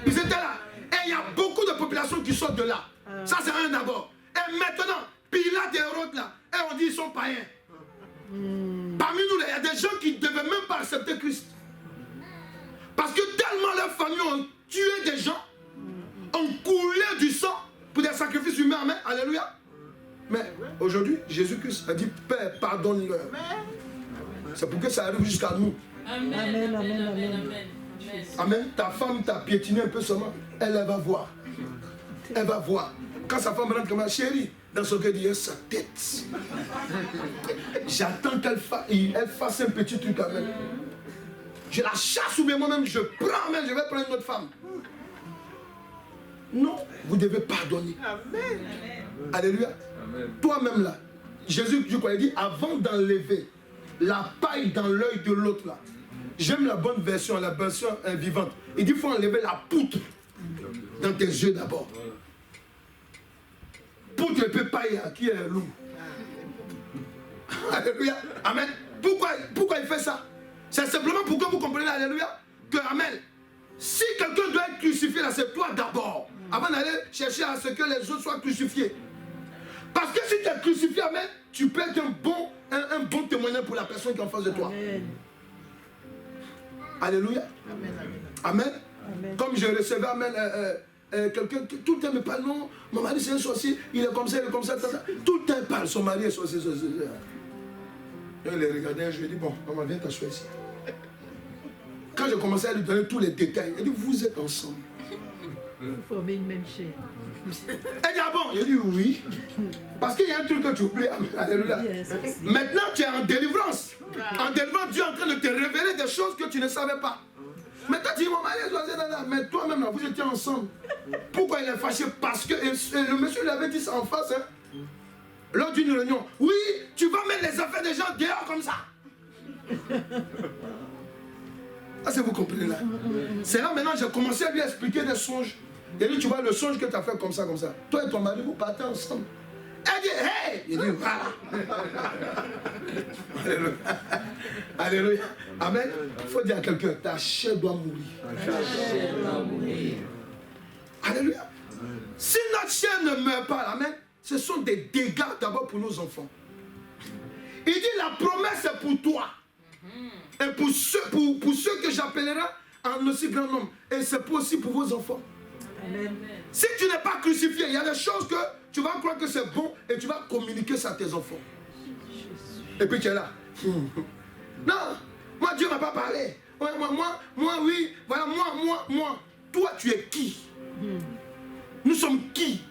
Ils étaient là. Et il y a beaucoup de populations qui sortent de là. Ça c'est un d'abord. Et maintenant, Pilate et Hérode là, et on dit ils sont païens. Parmi nous, il y a des gens qui ne devaient même pas accepter Christ. Parce que tellement leurs familles ont tué des gens, ont coulé du sang pour des sacrifices humains. Amen. Alléluia. Mais aujourd'hui, Jésus-Christ a dit Père, pardonne-leur. C'est pour que ça arrive jusqu'à nous. Amen. Amen. Amen. Amen. Amen. Ta femme t'a piétiné un peu seulement. Elle va voir. Elle va voir. Quand sa femme rentre comme ma chérie, dans son cœur, il y a sa tête. J'attends qu'elle fasse un petit truc avec. Je la chasse ou bien moi-même, je prends, même, je vais prendre une autre femme. Non, vous devez pardonner. Amen. Alléluia. Toi-même là, Jésus, je crois, il dit, avant d'enlever la paille dans l'œil de l'autre là, j'aime la bonne version, la version vivante. Il dit, il faut enlever la poutre dans tes yeux d'abord. Poutre et peu paille à qui est loup. Alléluia. Amen. Pourquoi il fait ça? C'est simplement pour que vous compreniez, alléluia, que, amen, si quelqu'un doit être crucifié là, c'est toi d'abord, avant d'aller chercher à ce que les autres soient crucifiés. Parce que si tu es crucifié, amen, tu peux être un bon témoignage pour la personne qui est en face de toi. Amen. Alléluia. Amen. Amen. Amen. Comme je recevais, amen, quelqu'un qui tout le temps me parle, non, mon mari c'est un sorcier, il est comme ça, tout le temps il parle, son mari est sorcier. Je l'ai regardé, je lui ai dit, bon, maman, viens t'asseoir ici. Quand je commençais à lui donner tous les détails, il dit, vous êtes ensemble. Vous formez une même chair. Elle dit, ah bon? Il dit, oui. Parce qu'il y a un truc que tu oublies. Alléluia. Yes. Maintenant, tu es en délivrance. En délivrance, Dieu est en train de te révéler des choses que tu ne savais pas. Maintenant, tu dis, mon mari est sorcier, mais toi-même, vous étiez ensemble. Pourquoi il est fâché? Parce que le monsieur lui avait dit ça en face, hein. Lors d'une réunion, oui, tu vas mettre les affaires des gens dehors comme ça. Ah, c'est vous comprenez là. C'est là maintenant j'ai commencé à lui expliquer des songes. Il dit, tu vois le songe que tu as fait comme ça. Toi et ton mari, vous partez ensemble. Elle dit, hey! Il dit, voilà. Alléluia. Alléluia. Amen. Il faut dire à quelqu'un, ta chair doit mourir. Alléluia. Si notre chair ne meurt pas, amen, ce sont des dégâts d'abord pour nos enfants. Il dit la promesse est pour toi. Et pour ceux que j'appellerai en aussi grand nombre. Et c'est aussi pour vos enfants. Amen. Si tu n'es pas crucifié, il y a des choses que tu vas croire que c'est bon et tu vas communiquer ça à tes enfants. Et puis tu es là. Non, moi Dieu ne m'a pas parlé. Moi, oui, voilà, moi. Toi, tu es qui? Nous sommes qui?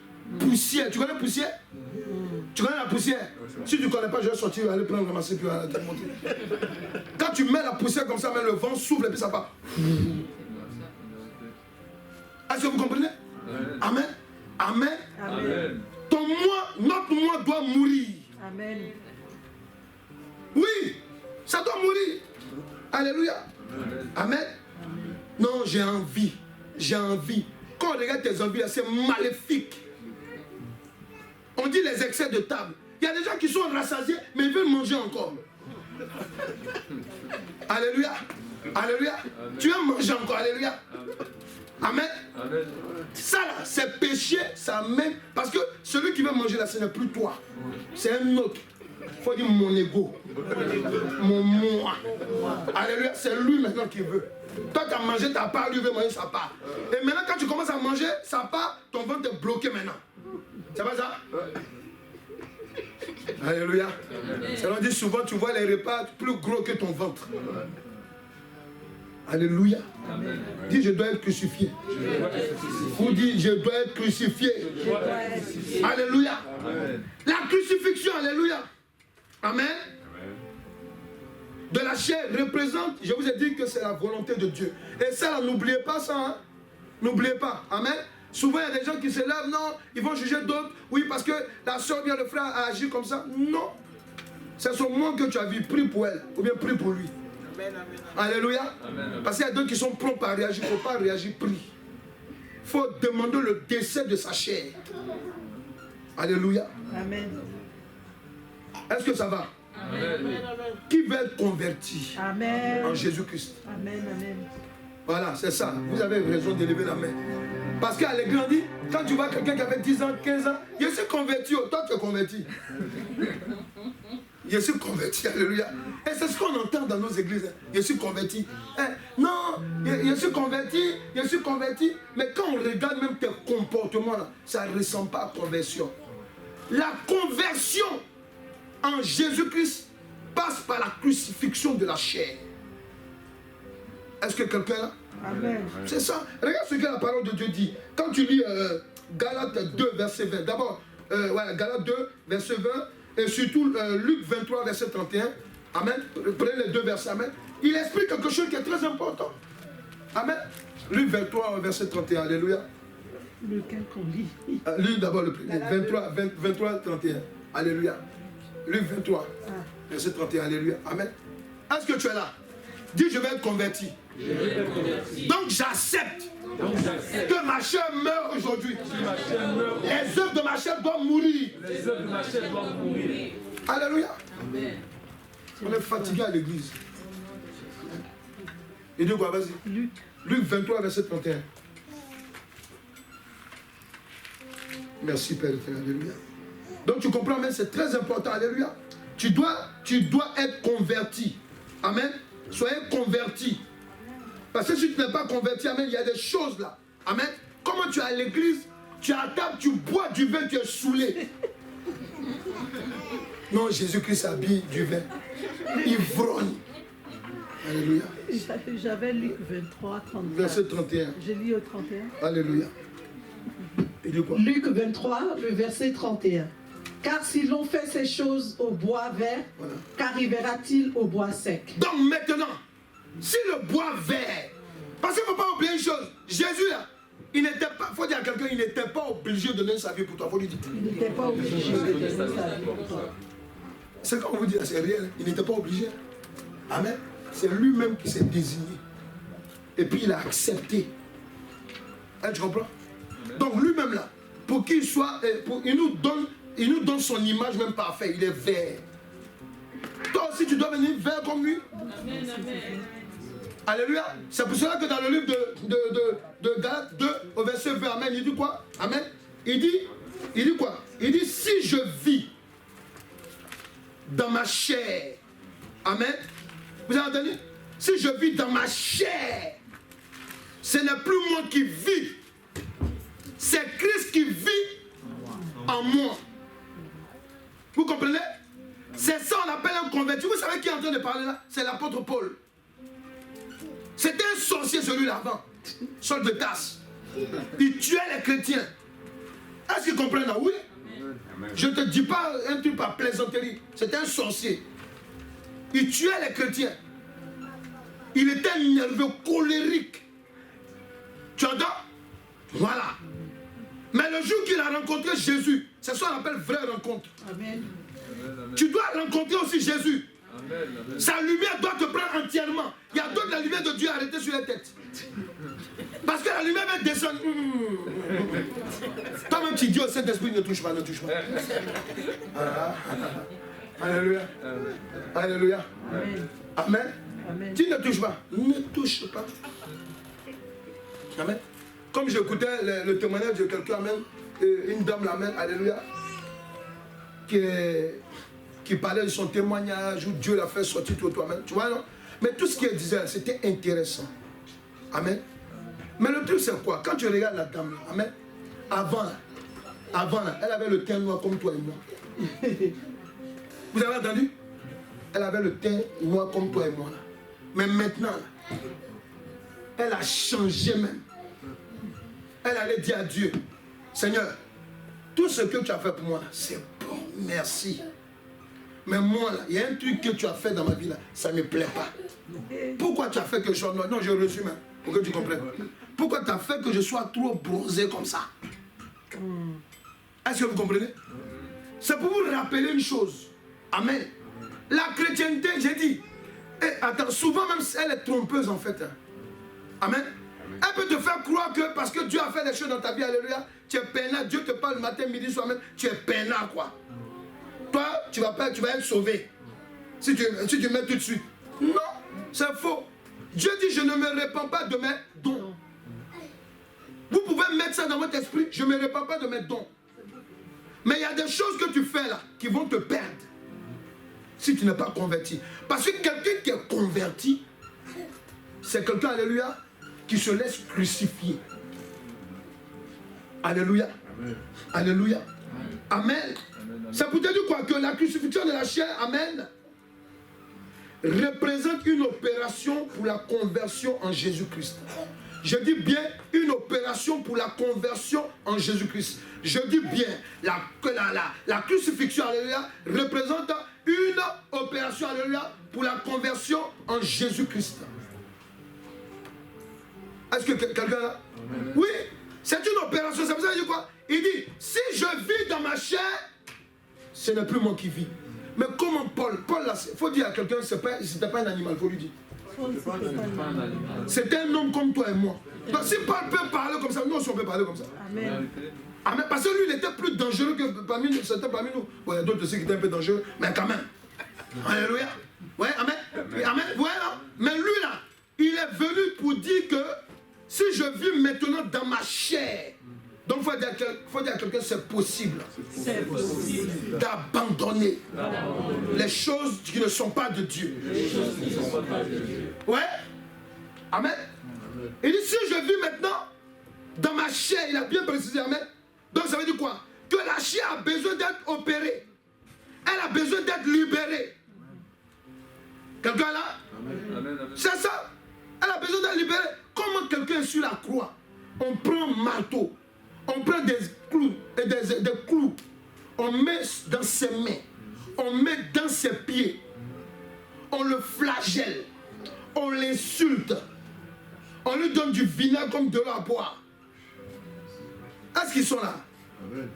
Poussière. Tu connais la poussière? Tu connais la poussière? Si tu ne connais pas, je vais sortir, je vais aller prendre, ramasser, puis te montrer. Quand tu mets la poussière comme ça, le vent souffle et puis ça part. Est-ce que vous comprenez? Amen. Amen. Amen. Notre moi doit mourir. Amen. Oui, ça doit mourir. Alléluia. Amen. Amen. Non, j'ai envie. Quand on regarde tes envies, c'est maléfique. On dit les excès de table. Il y a des gens qui sont rassasiés, mais ils veulent manger encore. Alléluia. Alléluia. Amen. Tu veux manger encore. Alléluia. Amen. Amen. Ça là, c'est péché, ça même. Parce que celui qui veut manger là, ce n'est plus toi. C'est un autre. faut dire mon ego. Mon moi. Alléluia, c'est lui maintenant qui veut. Toi, tu as mangé ta part, lui veut manger sa part. Et maintenant, quand tu commences à manger sa part, ton ventre est bloqué maintenant. C'est pas ça? Alléluia. Ça veut dire souvent, tu vois les repas plus gros que ton ventre. Alléluia. Dis, je dois être crucifié. Vous dites, je dois être crucifié. Alléluia. La crucifixion, alléluia. Amen. De la chair représente, je vous ai dit que c'est la volonté de Dieu. Et ça, n'oubliez pas ça. Hein? N'oubliez pas. Amen. Souvent, il y a des gens qui se lèvent, non, ils vont juger d'autres. Oui, parce que la soeur, bien le frère a agi comme ça. Non. C'est son moment que tu as vu, prie pour elle, ou bien prie pour lui. Amen, amen, amen. Alléluia. Amen. Parce qu'il y a d'autres qui sont prompts à réagir. Il ne faut pas réagir, prie. Il faut demander le décès de sa chair. Alléluia. Amen. Est-ce que ça va? amen. Qui veut être converti Amen. en Jésus-Christ? Amen, amen. Voilà, c'est ça. Vous avez raison d'élever la main. Parce qu'à l'église, on dit, quand tu vois quelqu'un qui avait 10 ans, 15 ans, je suis converti. Toi, tu es converti. Je suis converti, alléluia. Et c'est ce qu'on entend dans nos églises. Je suis converti. Non, je suis converti. Mais quand on regarde même tes comportements, là, ça ne ressemble pas à conversion. La conversion en Jésus-Christ passe par la crucifixion de la chair. Est-ce que quelqu'un est là? Amen. C'est ça. Regarde ce que la parole de Dieu dit. Quand tu lis Galates 2, verset 20. D'abord, Galates 2, verset 20. Et surtout Luc 23, verset 31. Amen. Prenez les deux versets. Amen. Il explique quelque chose qui est très important. Amen. Luc 23, verset 31. Alléluia. Lequel qu'on lit? Luc d'abord le premier. 23, 31. Alléluia. Luc 23, verset 31. Alléluia. Amen. Est-ce que tu es là? Dis, je vais être converti. Donc j'accepte que ma chair meure aujourd'hui. Les œuvres de ma chair doivent mourir. Alléluia. On est fatigué à l'église. Et dit quoi? Vas-y. Luc 23, verset 31. Merci Père. Alléluia. Donc tu comprends, mais c'est très important. Alléluia. Tu dois être converti. Amen. Soyez convertis. Parce que si tu n'es pas converti, amen, il y a des choses là. Amen. Comment tu es à l'église, tu es à table, tu bois du vin, tu es saoulé. Non, Jésus-Christ habille du vin. Ivrogne. Alléluia. J'avais Luc 23, 31. Verset 31. J'ai lu au 31. Alléluia. Il dit quoi? Luc 23, le verset 31. Car si l'on fait ces choses au bois vert, voilà, qu'arrivera-t-il au bois sec? Donc maintenant, si le bois vert, parce qu'il ne faut pas oublier une chose, Jésus là, il n'était pas, il faut dire à quelqu'un, il n'était pas obligé de donner sa vie pour toi, il faut lui dire. Il n'était pas obligé de donner sa vie pour toi. C'est quand on vous dit, c'est réel, il n'était pas obligé. Amen. C'est lui-même qui s'est désigné. Et puis il a accepté. Hein, tu comprends? Donc lui-même là, pour qu'il soit, il nous donne son image même parfaite, il est vert. Toi aussi tu dois venir vert comme lui. Amen, amen. Alléluia. C'est pour cela que dans le livre de Galates 2 au verset 20, amen, il dit quoi? Amen. Il dit quoi? Il dit si je vis dans ma chair, amen. Vous avez entendu? Si je vis dans ma chair, ce n'est plus moi qui vis. C'est Christ qui vit en moi. Vous comprenez? C'est ça qu'on appelle un converti. Vous savez qui est en train de parler là? C'est l'apôtre Paul. C'était un sorcier celui-là avant. Saul de Tarse. Il tuait les chrétiens. Est-ce qu'ils comprennent là? Oui. Je ne te dis pas un truc par plaisanterie. C'était un sorcier. Il tuait les chrétiens. Il était nerveux, colérique. Tu entends? Voilà. Mais le jour qu'il a rencontré Jésus, c'est ça qu'on appelle vraie rencontre. Amen. Tu dois rencontrer aussi Jésus. Amen. Sa lumière doit te prendre entièrement. Il y a d'autres, la lumière de Dieu arrêtée sur les têtes. Parce que la lumière va descendre. Toi-même tu dis au Saint-Esprit, ne touche pas, ne touche pas. Alléluia. Alléluia. Amen. Amen. Amen. Tu ne touches pas. Ne touche pas. Amen. Comme j'écoutais le témoignage de quelqu'un, amen, une dame, amen, alléluia, qui qui parlait de son témoignage, où Dieu l'a fait sortir tout toi-même. Tu vois, non? Mais tout ce qu'il disait, c'était intéressant. Amen. Mais le truc, c'est quoi? Quand tu regardes la dame, là, amen, avant, là, elle avait le teint noir comme toi et moi. Vous avez entendu? Elle avait le teint noir comme toi et moi. Là. Mais maintenant, là, elle a changé même. Elle allait dire à Dieu, Seigneur, tout ce que tu as fait pour moi, c'est bon, merci. Mais moi, là, il y a un truc que tu as fait dans ma vie, là, ça ne me plaît pas. Pourquoi tu as fait que je sois noir? Non, je reçu même, pour que tu comprennes. Pourquoi tu as fait que je sois trop bronzé comme ça? Est-ce que vous comprenez? C'est pour vous rappeler une chose. Amen. La chrétienté, j'ai dit, attends, souvent même elle est trompeuse en fait. Hein. Amen. Elle peut te faire croire que parce que Dieu a fait des choses dans ta vie, alléluia, tu es peinard, Dieu te parle matin, midi, soir même, tu es peinard quoi. Toi, tu vas être sauvé. Si tu mets tout de suite. Non, c'est faux. Dieu dit, je ne me répands pas de mes dons. Vous pouvez mettre ça dans votre esprit, je ne me répands pas de mes dons. Mais il y a des choses que tu fais là qui vont te perdre si tu n'es pas converti. Parce que quelqu'un qui est converti, c'est quelqu'un, alléluia, qui se laisse crucifier. Alléluia. Amen. Alléluia. Amen. Ça peut dire quoi? Que la crucifixion de la chair, amen, représente une opération pour la conversion en Jésus-Christ. Je dis bien une opération pour la conversion en Jésus-Christ. Je dis bien la crucifixion, alléluia, représente une opération, alléluia, pour la conversion en Jésus-Christ. Est-ce que quelqu'un là? Oui, c'est une opération. C'est pour ça qu'il dit quoi? Il dit, si je vis dans ma chair, ce n'est plus moi qui vis. Mais comment Paul là, il faut dire à quelqu'un, c'était pas un animal, il faut lui dire. C'est un homme comme toi et moi. Donc si Paul peut parler comme ça, nous aussi on peut parler comme ça. Amen. Amen. Parce que lui il était plus dangereux que parmi nous, certains parmi nous. Bon, il y a d'autres aussi qui étaient un peu dangereux, mais quand même. Alléluia. Ouais, amen. Amen. Voilà. Mais lui là, il est venu pour dire que si je vis maintenant dans ma chair, donc il faut dire à quelqu'un c'est possible, d'abandonner les choses qui ne sont pas de Dieu. Ouais. Amen. Il dit si je vis maintenant dans ma chair, il a bien précisé, amen. Donc ça veut dire quoi? Que la chair a besoin d'être opérée. Elle a besoin d'être libérée. Quelqu'un là? C'est ça. Elle a besoin d'être libérée. Comment quelqu'un est sur la croix? On prend un marteau. On prend des clous, des clous, on met dans ses mains, on met dans ses pieds, on le flagelle, on l'insulte, on lui donne du vinaigre comme de l'eau à boire. Est-ce qu'ils sont là?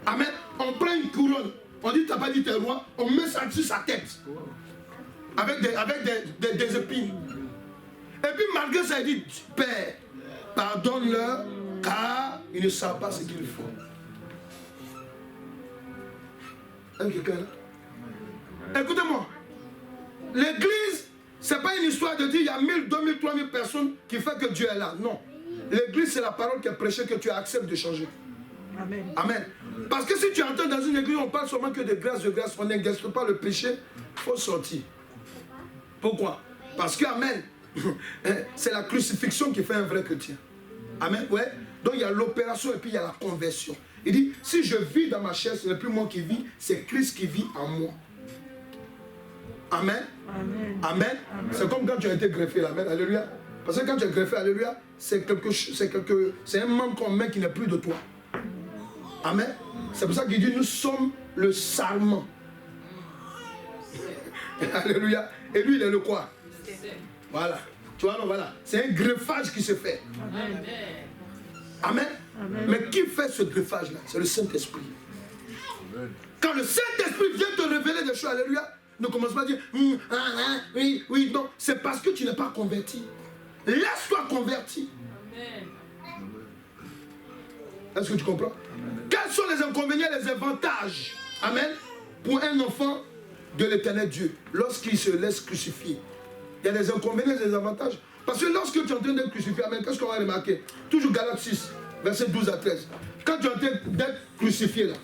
Amen. On prend une couronne, on dit t'as pas dit t'es roi, on met ça sur sa tête, avec des épines. Et puis malgré ça, il dit, Père, pardonne-leur, car ils ne savent pas ce qu'ils font. Écoutez-moi, l'église, ce n'est pas une histoire de dire il y a 1000, 2000, 3000 personnes qui font que Dieu est là. Non. L'église, c'est la parole qui est prêchée que tu acceptes de changer. Amen. Amen. Parce que si tu entends dans une église, on parle seulement que de grâce, on n'exerce pas le péché, il faut sortir. Pourquoi? Parce que, amen, c'est la crucifixion qui fait un vrai chrétien. Amen, ouais. Donc il y a l'opération et puis il y a la conversion. Il dit, si je vis dans ma chair, ce n'est plus moi qui vis, c'est Christ qui vit en moi. Amen. Amen. Amen. C'est comme quand tu as été greffé, amen, alléluia. Parce que quand tu es greffé, alléluia, c'est un membre qu'on met qui n'est plus de toi. Amen. C'est pour ça qu'il dit, nous sommes le sarment. Alléluia. Et lui, il est le quoi? Voilà. Tu vois, non, voilà. C'est un greffage qui se fait. Amen. Amen. Amen. Mais qui fait ce greffage-là? C'est le Saint-Esprit. Quand le Saint-Esprit vient te révéler des choses, alléluia, ne commence pas à dire oui, oui, non. C'est parce que tu n'es pas converti. Laisse-toi convertir. Est-ce que tu comprends? Amen. Quels sont les inconvénients, les avantages, amen, pour un enfant de l'éternel Dieu lorsqu'il se laisse crucifier? Il y a des inconvénients et des avantages. Parce que lorsque tu es en train d'être crucifié, amen, qu'est-ce qu'on va remarquer? Toujours Galates 6, verset 12 à 13. Quand tu es en train d'être crucifié là,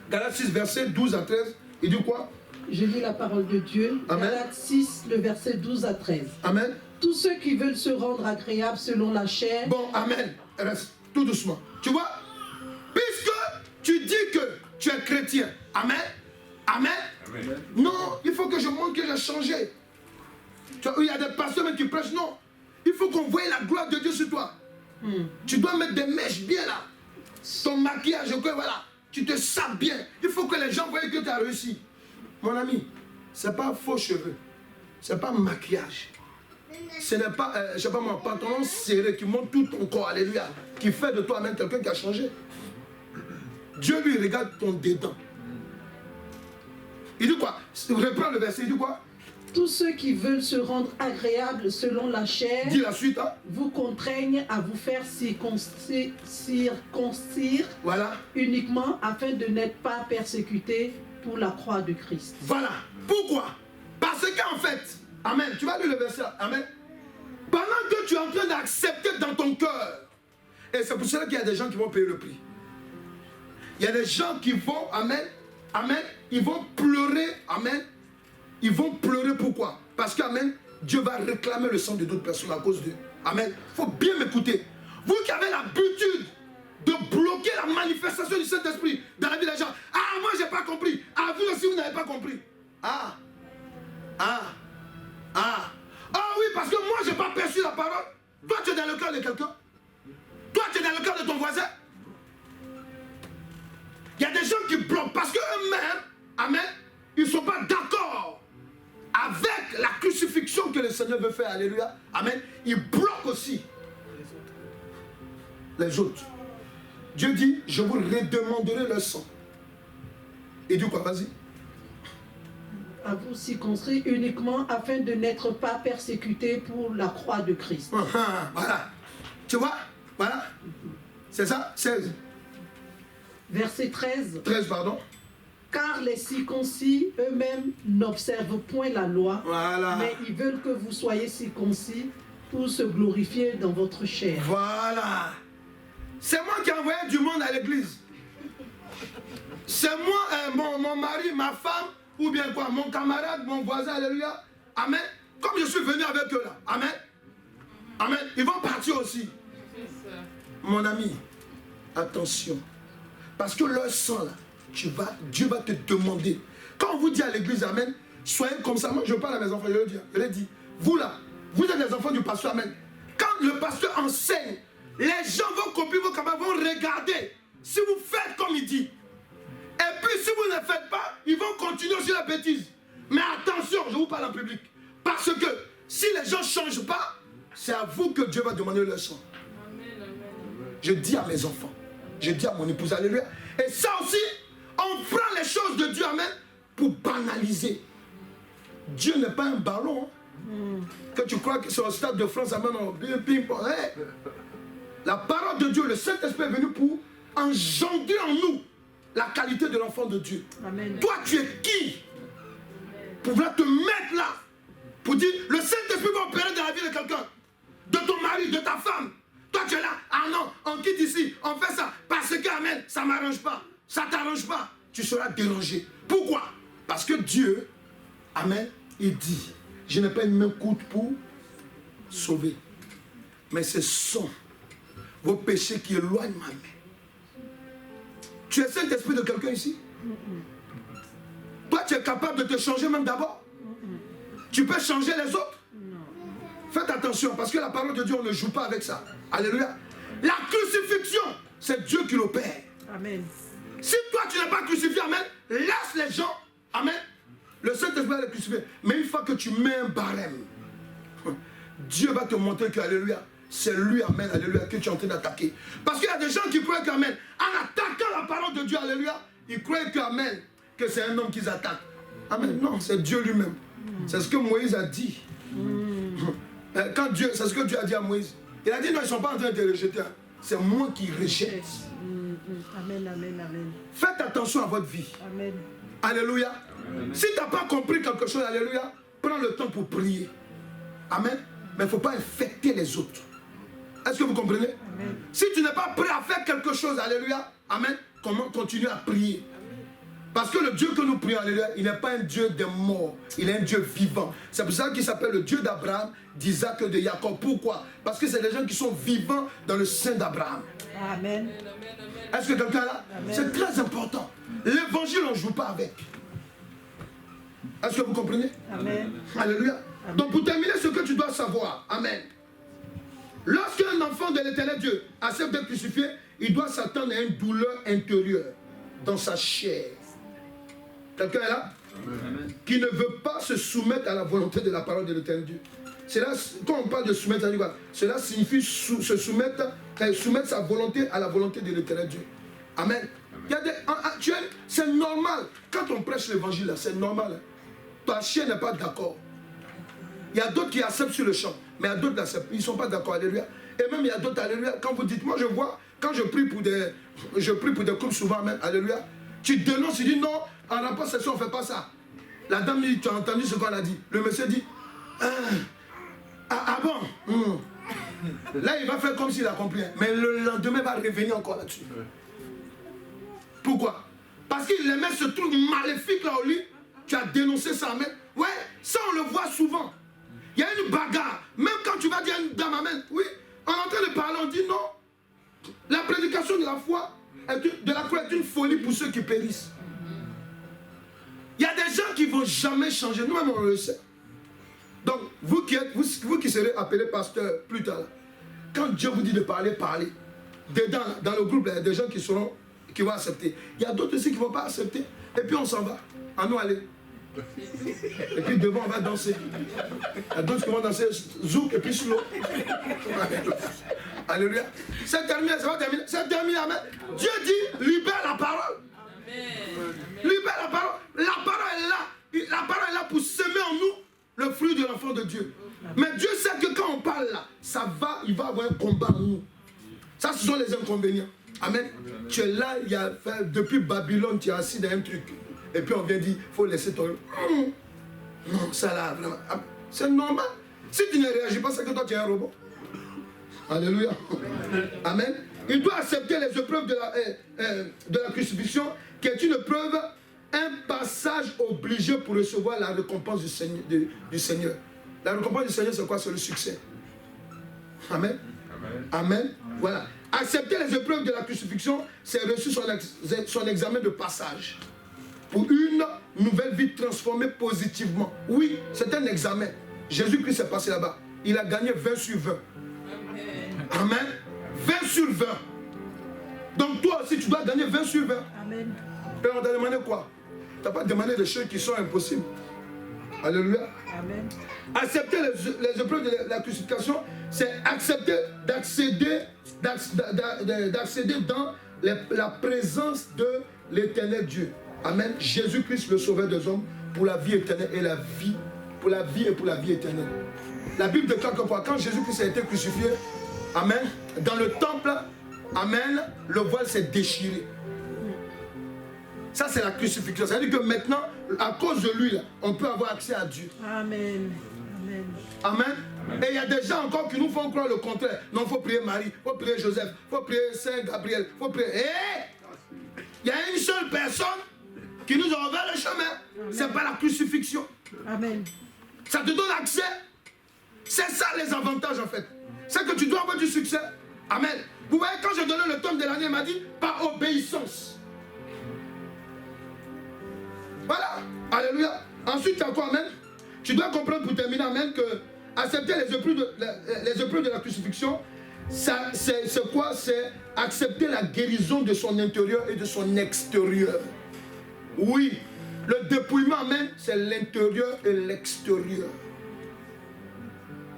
Galates 6, verset 12 à 13, il dit quoi? Je lis la parole de Dieu. Amen. Galates 6, le verset 12 à 13. Amen. Tous ceux qui veulent se rendre agréables selon la chair. Bon, amen. Reste tout doucement. Tu vois, puisque tu dis que tu es chrétien, amen. Amen. Amen. Non, il faut que je montre que j'ai changé. Tu vois, il y a des pasteurs même qui prêchent. Non, il faut qu'on voie la gloire de Dieu sur toi. Tu dois mettre des mèches bien là. Ton maquillage, que voilà. Tu te sapes bien. Il faut que les gens voient que tu as réussi. Mon ami, ce n'est pas faux cheveux. Ce n'est pas maquillage. Ce n'est pas, je sais pas moi, pantalon serré qui monte tout ton corps, alléluia, qui fait de toi même quelqu'un qui a changé. Dieu lui regarde ton dedans. Il dit quoi? Reprends le verset, il dit quoi? Tous ceux qui veulent se rendre agréables selon la chair. Dis la suite, hein? Vous contraignent à vous faire circoncire Voilà. uniquement afin de n'être pas persécutés pour la croix de Christ. Voilà. Pourquoi? Parce qu'en fait, amen, tu vas lire le verset, amen. Pendant que tu es en train d'accepter dans ton cœur, et c'est pour cela qu'il y a des gens qui vont payer le prix. Il y a des gens qui vont, amen, amen, ils vont pleurer, amen. Ils vont pleurer, pourquoi? Parce qu'amen, Dieu va réclamer le sang de d'autres personnes à cause d'eux. Amen. Il faut bien m'écouter. Vous qui avez l'habitude de bloquer la manifestation du Saint-Esprit dans la vie des gens. Ah, moi, je n'ai pas compris. Ah, vous aussi, vous n'avez pas compris. Ah, oui, parce que moi, je n'ai pas perçu la parole. Toi, tu es dans le cœur de quelqu'un. Toi, tu es dans le cœur de ton voisin. Il y a des gens qui bloquent parce qu'eux-mêmes, amen, ils ne sont pas d'accord avec la crucifixion que le Seigneur veut faire, alléluia, amen. Ils bloquent aussi les autres. Dieu dit, je vous redemanderai le sang. Et dit quoi, vas-y. À vous circoncire uniquement afin de n'être pas persécutés pour la croix de Christ. Voilà. Tu vois, voilà. C'est ça, 16. Verset 13. 13, pardon. Car les circoncis eux-mêmes n'observent point la loi, Voilà. mais ils veulent que vous soyez circoncis pour se glorifier dans votre chair. Voilà. C'est moi qui ai envoyé du monde à l'église. C'est moi, mon mari, ma femme, ou bien quoi, mon camarade, mon voisin, alléluia. Amen. Comme je suis venu avec eux là. Amen. Amen. Ils vont partir aussi. Mon ami, attention. Parce que leur sang là, Dieu va te demander. Quand on vous dit à l'église, amen, soyez comme ça. Moi, je parle à mes enfants, je leur dis, vous là, vous êtes les enfants du pasteur, amen. Quand le pasteur enseigne, les gens vont copier vos camarades, vont regarder si vous faites comme il dit. Et puis, si vous ne faites pas, ils vont continuer sur la bêtise. Mais attention, je vous parle en public. Parce que si les gens ne changent pas, c'est à vous que Dieu va demander le sang. Je dis à mes enfants, je dis à mon épouse, alléluia. Et ça aussi, on prend les choses de Dieu, amen, pour banaliser. Dieu n'est pas un ballon. Que tu crois que c'est au stade de France, amen, la parole de Dieu, le Saint-Esprit est venu pour engendrer en nous la qualité de l'enfant de Dieu. Amen. Toi, tu es qui pour vouloir te mettre là, pour dire, le Saint-Esprit va opérer dans la vie de quelqu'un, de ton mari, de ta femme. Toi, tu es là, ah non, on quitte ici, on fait ça, parce que, amen, ça ne m'arrange pas, ça ne t'arrange pas, tu seras dérangé. Pourquoi? Parce que Dieu, amen, il dit, je n'ai pas une main courte pour sauver, mais ce sont vos péchés qui éloignent ma main. Tu es Saint-Esprit de quelqu'un ici? Toi, tu es capable de te changer même d'abord? Tu peux changer les autres? Faites attention, parce que la parole de Dieu, on ne joue pas avec ça. Alléluia. La crucifixion, c'est Dieu qui l'opère. Amen. Si toi, tu n'es pas crucifié, amen, laisse les gens, amen. Le Saint-Esprit va les crucifier. Mais une fois que tu mets un barème, Dieu va te montrer que, alléluia, c'est lui, amen, alléluia, que tu es en train d'attaquer. Parce qu'il y a des gens qui croient qu'amen, en attaquant la parole de Dieu, alléluia, ils croient qu'amen, que c'est un homme qu'ils attaquent. Amen, non, c'est Dieu lui-même. C'est ce que Moïse a dit. Quand Dieu, c'est ce que Dieu a dit à Moïse. Il a dit non, ils ne sont pas en train de te rejeter. C'est moi qui rejette. Amen, amen, amen. Faites attention à votre vie. Amen. Alléluia. Amen. Si tu n'as pas compris quelque chose, alléluia, prends le temps pour prier. Amen. Mais il ne faut pas infecter les autres. Est-ce que vous comprenez? Amen. Si tu n'es pas prêt à faire quelque chose, alléluia, amen, comment continuer à prier? Parce que le Dieu que nous prions, alléluia, il n'est pas un Dieu des morts, il est un Dieu vivant. C'est pour ça qu'il s'appelle le Dieu d'Abraham, d'Isaac et de Jacob. Pourquoi? Parce que c'est des gens qui sont vivants dans le sein d'Abraham. Amen. Est-ce que quelqu'un est là? C'est très important. L'évangile, on ne joue pas avec. Est-ce que vous comprenez? Amen. Alléluia. Amen. Donc pour terminer, ce que tu dois savoir, amen. Lorsqu'un enfant de l'éternel Dieu accepte d'être crucifié, il doit s'attendre à une douleur intérieure dans sa chair. Quelqu'un est là? Amen. Qui ne veut pas se soumettre à la volonté de la parole de l'éternel Dieu. Là, quand on parle de soumettre, cela signifie se soumettre, soumettre sa volonté à la volonté de l'éternel Dieu. Amen. C'est normal. Quand on prêche l'évangile, c'est normal. Ta chair n'est pas d'accord. Il y a d'autres qui acceptent sur le champ, mais il y a d'autres qui acceptent. Ils ne sont pas d'accord, alléluia. Et même il y a d'autres, alléluia. Quand vous dites, moi je vois, quand je prie pour des couples souvent, amen, alléluia. Tu dénonces, tu dis non, en rapport sexuel, on ne fait pas ça. La dame dit, tu as entendu ce qu'on a dit. Le monsieur dit, ah bon Là, il va faire comme s'il a compris. Mais le lendemain, il va revenir encore là-dessus. Pourquoi? Parce qu'il aimait ce truc maléfique là au lit. Tu as dénoncé ça, amen. Ouais, ça on le voit souvent. Il y a une bagarre. Même quand tu vas dire à une dame, amen. Oui, on est en train de parler, on dit non. La prédication de la foi, de la croix est une folie pour ceux qui périssent. Il y a des gens qui ne vont jamais changer. Nous-mêmes, on le sait. Donc, vous qui serez appelés pasteur plus tard, quand Dieu vous dit de parler, parlez. Dedans, dans le groupe, il y a des gens qui vont accepter. Il y a d'autres aussi qui ne vont pas accepter. Et puis on s'en va. À nous aller. Et puis devant, on va danser. Il y a d'autres qui vont danser zouk et puis slow. Alléluia. C'est terminé, ça va terminer. C'est terminé, amen. Dieu dit, libère la parole. Libère la parole. La parole est là. La parole est là pour semer en nous le fruit de l'enfant de Dieu. Mais Dieu sait que quand on parle là, il va avoir un combat en nous. Ça, ce sont les inconvénients. Amen. Tu es là, depuis Babylone, tu es assis dans un truc. Et puis on vient dire, il faut laisser ton... Non, ça là, vraiment. C'est normal. Si tu ne réagis pas, c'est que toi tu es un robot. Alléluia. Amen. Il doit accepter les épreuves de la crucifixion, qui est une preuve, un passage obligé pour recevoir la récompense du Seigneur. La récompense du Seigneur, c'est quoi? C'est le succès. Amen. Amen. Voilà. Accepter les épreuves de la crucifixion, c'est reçu son examen de passage. Pour une nouvelle vie transformée positivement. Oui, c'est un examen. Jésus-Christ est passé là-bas. Il a gagné 20 sur 20. Amen. 20 sur 20. Donc toi aussi, tu dois gagner 20 sur 20. Amen. Et on t'a demandé quoi? Tu n'as pas demandé des choses qui sont impossibles. Alléluia. Amen. Accepter les épreuves de la crucifixion, c'est accepter d'accéder dans la présence de l'éternel Dieu. Amen. Jésus-Christ, le sauveur des hommes, pour la vie éternelle et la vie, pour la vie et pour la vie éternelle. La Bible déclare que quand Jésus-Christ a été crucifié, amen, dans le temple, amen, le voile s'est déchiré. Ça, c'est la crucifixion. Ça veut dire que maintenant, à cause de lui, là, on peut avoir accès à Dieu. Amen. Amen. Amen. Et il y a des gens encore qui nous font croire le contraire. Non, il faut prier Marie, il faut prier Joseph, il faut prier Saint Gabriel, il faut prier... Il y a une seule personne qui nous a ouvert le chemin. C'est pas la crucifixion. Amen. Ça te donne accès. C'est ça les avantages en fait. C'est que tu dois avoir du succès. Amen. Vous voyez, quand j'ai donné le tome de l'année, il m'a dit par obéissance. Voilà. Alléluia. Ensuite, tu as quoi, amen? Tu dois comprendre pour terminer, amen, que accepter les épreuves de la crucifixion, c'est quoi? C'est accepter la guérison de son intérieur et de son extérieur. Oui, le dépouillement, amen, c'est l'intérieur et l'extérieur.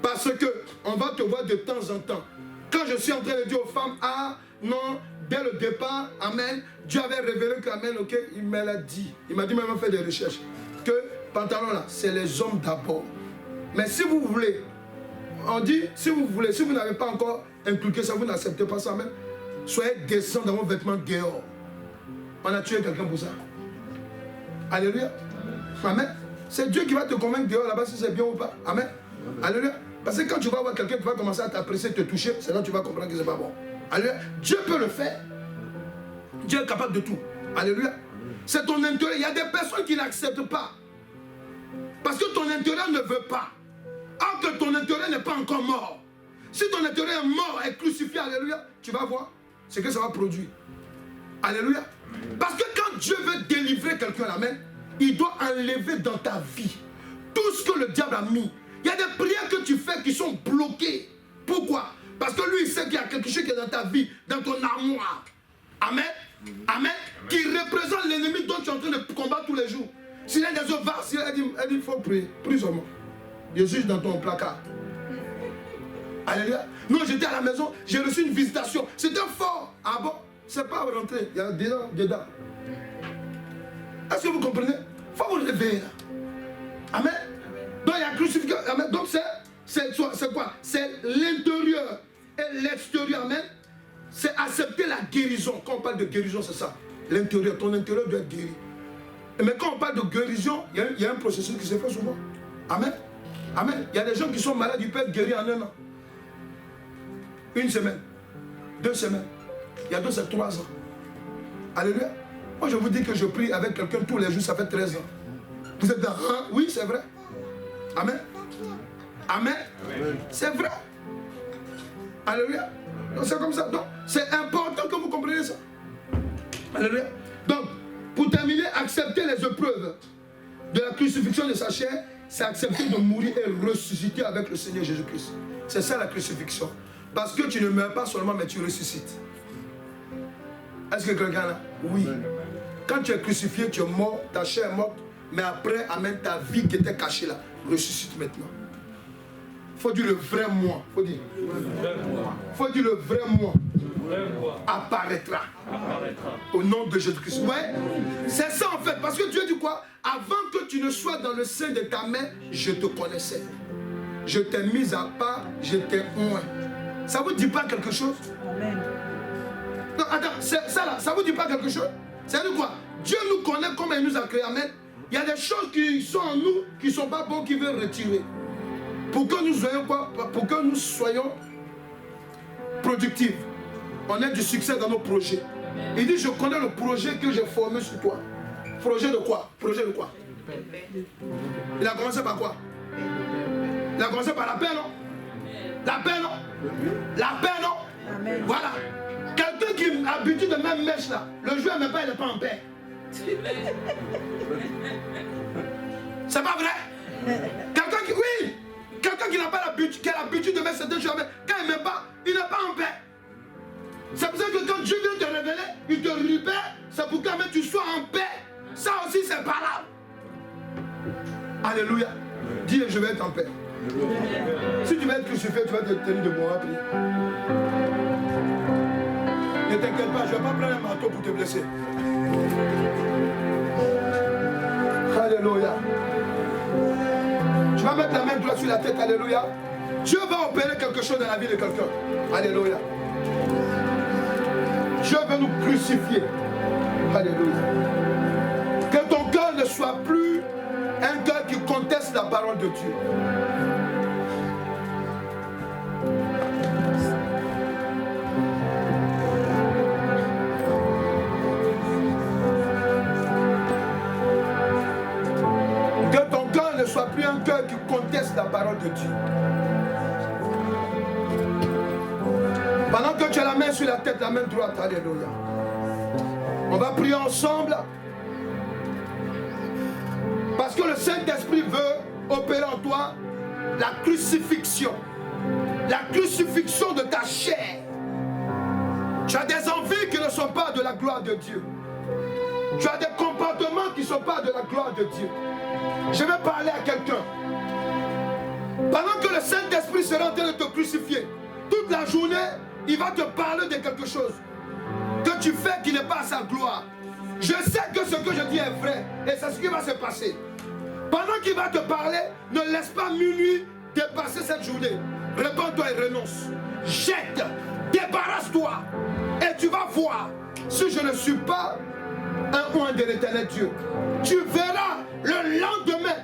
Parce que on va te voir de temps en temps. Quand je suis en train de dire aux femmes, ah non, dès le départ, amen, Dieu avait révélé que, amen, ok, il me l'a dit. Il m'a dit, même fait des recherches, que pantalon là, c'est les hommes d'abord. Mais si vous voulez, on dit, si vous voulez, si vous n'avez pas encore inculqué ça, vous n'acceptez pas ça, amen, soyez décents dans vos vêtements dehors. On a tué quelqu'un pour ça. Alléluia. Amen. C'est Dieu qui va te convaincre dehors là-bas si c'est bien ou pas. Amen. Alléluia. Parce que quand tu vas voir quelqu'un qui va commencer à t'apprécier, te toucher, c'est là que tu vas comprendre que c'est pas bon. Alléluia. Dieu peut le faire. Dieu est capable de tout. Alléluia. C'est ton intérêt. Il y a des personnes qui n'acceptent pas. Parce que ton intérêt ne veut pas. Alors que ton intérêt n'est pas encore mort. Si ton intérêt est mort et crucifié, alléluia, tu vas voir ce que ça va produire. Alléluia. Parce que quand Dieu veut délivrer quelqu'un, amen, il doit enlever dans ta vie tout ce que le diable a mis. Il y a des prières que tu fais qui sont bloquées. Pourquoi? Parce que lui, il sait qu'il y a quelque chose qui est dans ta vie, dans ton armoire. Amen. Amen. Qui représente l'ennemi dont tu es en train de combattre tous les jours. S'il y a des autres vases, elle dit il faut prier. Prie seulement. Je suis dans ton placard. Alléluia. Non, j'étais à la maison, j'ai reçu une visitation. C'était fort. Ah bon? C'est pas rentré. Il y a dedans. Est-ce que vous comprenez? Il faut vous réveiller là. Amen. Donc il y a crucifixion. Amen. Donc c'est quoi? C'est l'intérieur et l'extérieur. Amen. C'est accepter la guérison. Quand on parle de guérison, c'est ça. L'intérieur. Ton intérieur doit être guéri. Mais quand on parle de guérison, il y a un processus qui se fait souvent. Amen. Amen. Il y a des gens qui sont malades, ils peuvent être guéris en un an. 1 semaine. 2 semaines. Il y a 2 c'est 3 ans. Alléluia. Moi je vous dis que je prie avec quelqu'un tous les jours, ça fait 13 ans. Vous êtes dans oui, c'est vrai. Amen. Amen. C'est vrai. Alléluia. Donc c'est comme ça. Donc c'est important que vous compreniez ça. Alléluia. Donc, pour terminer, accepter les épreuves de la crucifixion de sa chair, c'est accepter de mourir et ressusciter avec le Seigneur Jésus-Christ. C'est ça la crucifixion. Parce que tu ne meurs pas seulement, mais tu ressuscites. Est-ce que quelqu'un là? Oui. Quand tu es crucifié, tu es mort, ta chair est morte, mais après, amène ta vie qui était cachée là, ressuscite maintenant. Il faut dire le vrai moi. Il faut dire. Faut dire le vrai moi. Apparaîtra. Au nom de Jésus-Christ. Ouais. C'est ça en fait. Parce que Dieu dit quoi? Avant que tu ne sois dans le sein de ta mère, je te connaissais. Je t'ai mis à part, je t'ai oint. Ça vous dit pas quelque chose? Amen. Non, attends, ça là, ça vous dit pas quelque chose? Ça veut dire quoi? Dieu nous connaît comme il nous a créé. Amen. Il y a des choses qui sont en nous, qui ne sont pas bonnes, qu'il veut retirer. Pour que nous soyons quoi? Pour que nous soyons productifs. On ait du succès dans nos projets. Il dit, je connais le projet que j'ai formé sur toi. Projet de quoi? Projet de quoi? Il a commencé par quoi? Il a commencé par la paix, non? La paix, non? La paix, non? Amen. Voilà. Quelqu'un qui a l'habitude de même mèche là, le jour même pas, il n'est pas en paix. C'est pas vrai? Quelqu'un qui, oui, quelqu'un qui n'a pas l'habitude, qui a l'habitude de mettre certaines choses, quand il ne met pas, il n'est pas en paix. C'est pour ça que quand Dieu vient te révéler, il te libère, c'est pour que tu sois en paix. Ça aussi c'est valable. Alléluia. Dis, je vais être en paix. Si tu vas être crucifié, tu vas te tenir debout à prier. Ne t'inquiète pas, je ne vais pas prendre un marteau pour te blesser. Alléluia. Tu vas mettre la main droite sur la tête, alléluia. Dieu va opérer quelque chose dans la vie de quelqu'un. Alléluia. Dieu veut nous crucifier. Alléluia. Que ton cœur ne soit plus un cœur qui conteste la parole de Dieu. Que ton cœur ne soit plus un cœur qui conteste la parole de Dieu. Pendant que tu as la main sur la tête, la main droite, alléluia. On va prier ensemble. Parce que le Saint-Esprit veut opérer en toi la crucifixion. La crucifixion de ta chair. Tu as des envies qui ne sont pas de la gloire de Dieu. Tu as des comportements qui ne sont pas de la gloire de Dieu. Je vais parler à quelqu'un. Pendant que le Saint-Esprit sera en train de te crucifier, toute la journée, il va te parler de quelque chose que tu fais qui n'est pas à sa gloire. Je sais que ce que je dis est vrai et c'est ce qui va se passer. Pendant qu'il va te parler, ne laisse pas minuit dépasser cette journée. Réponds-toi et renonce. Jette, débarrasse-toi et tu vas voir si je ne suis pas un oint de l'Éternel Dieu. Tu verras le lendemain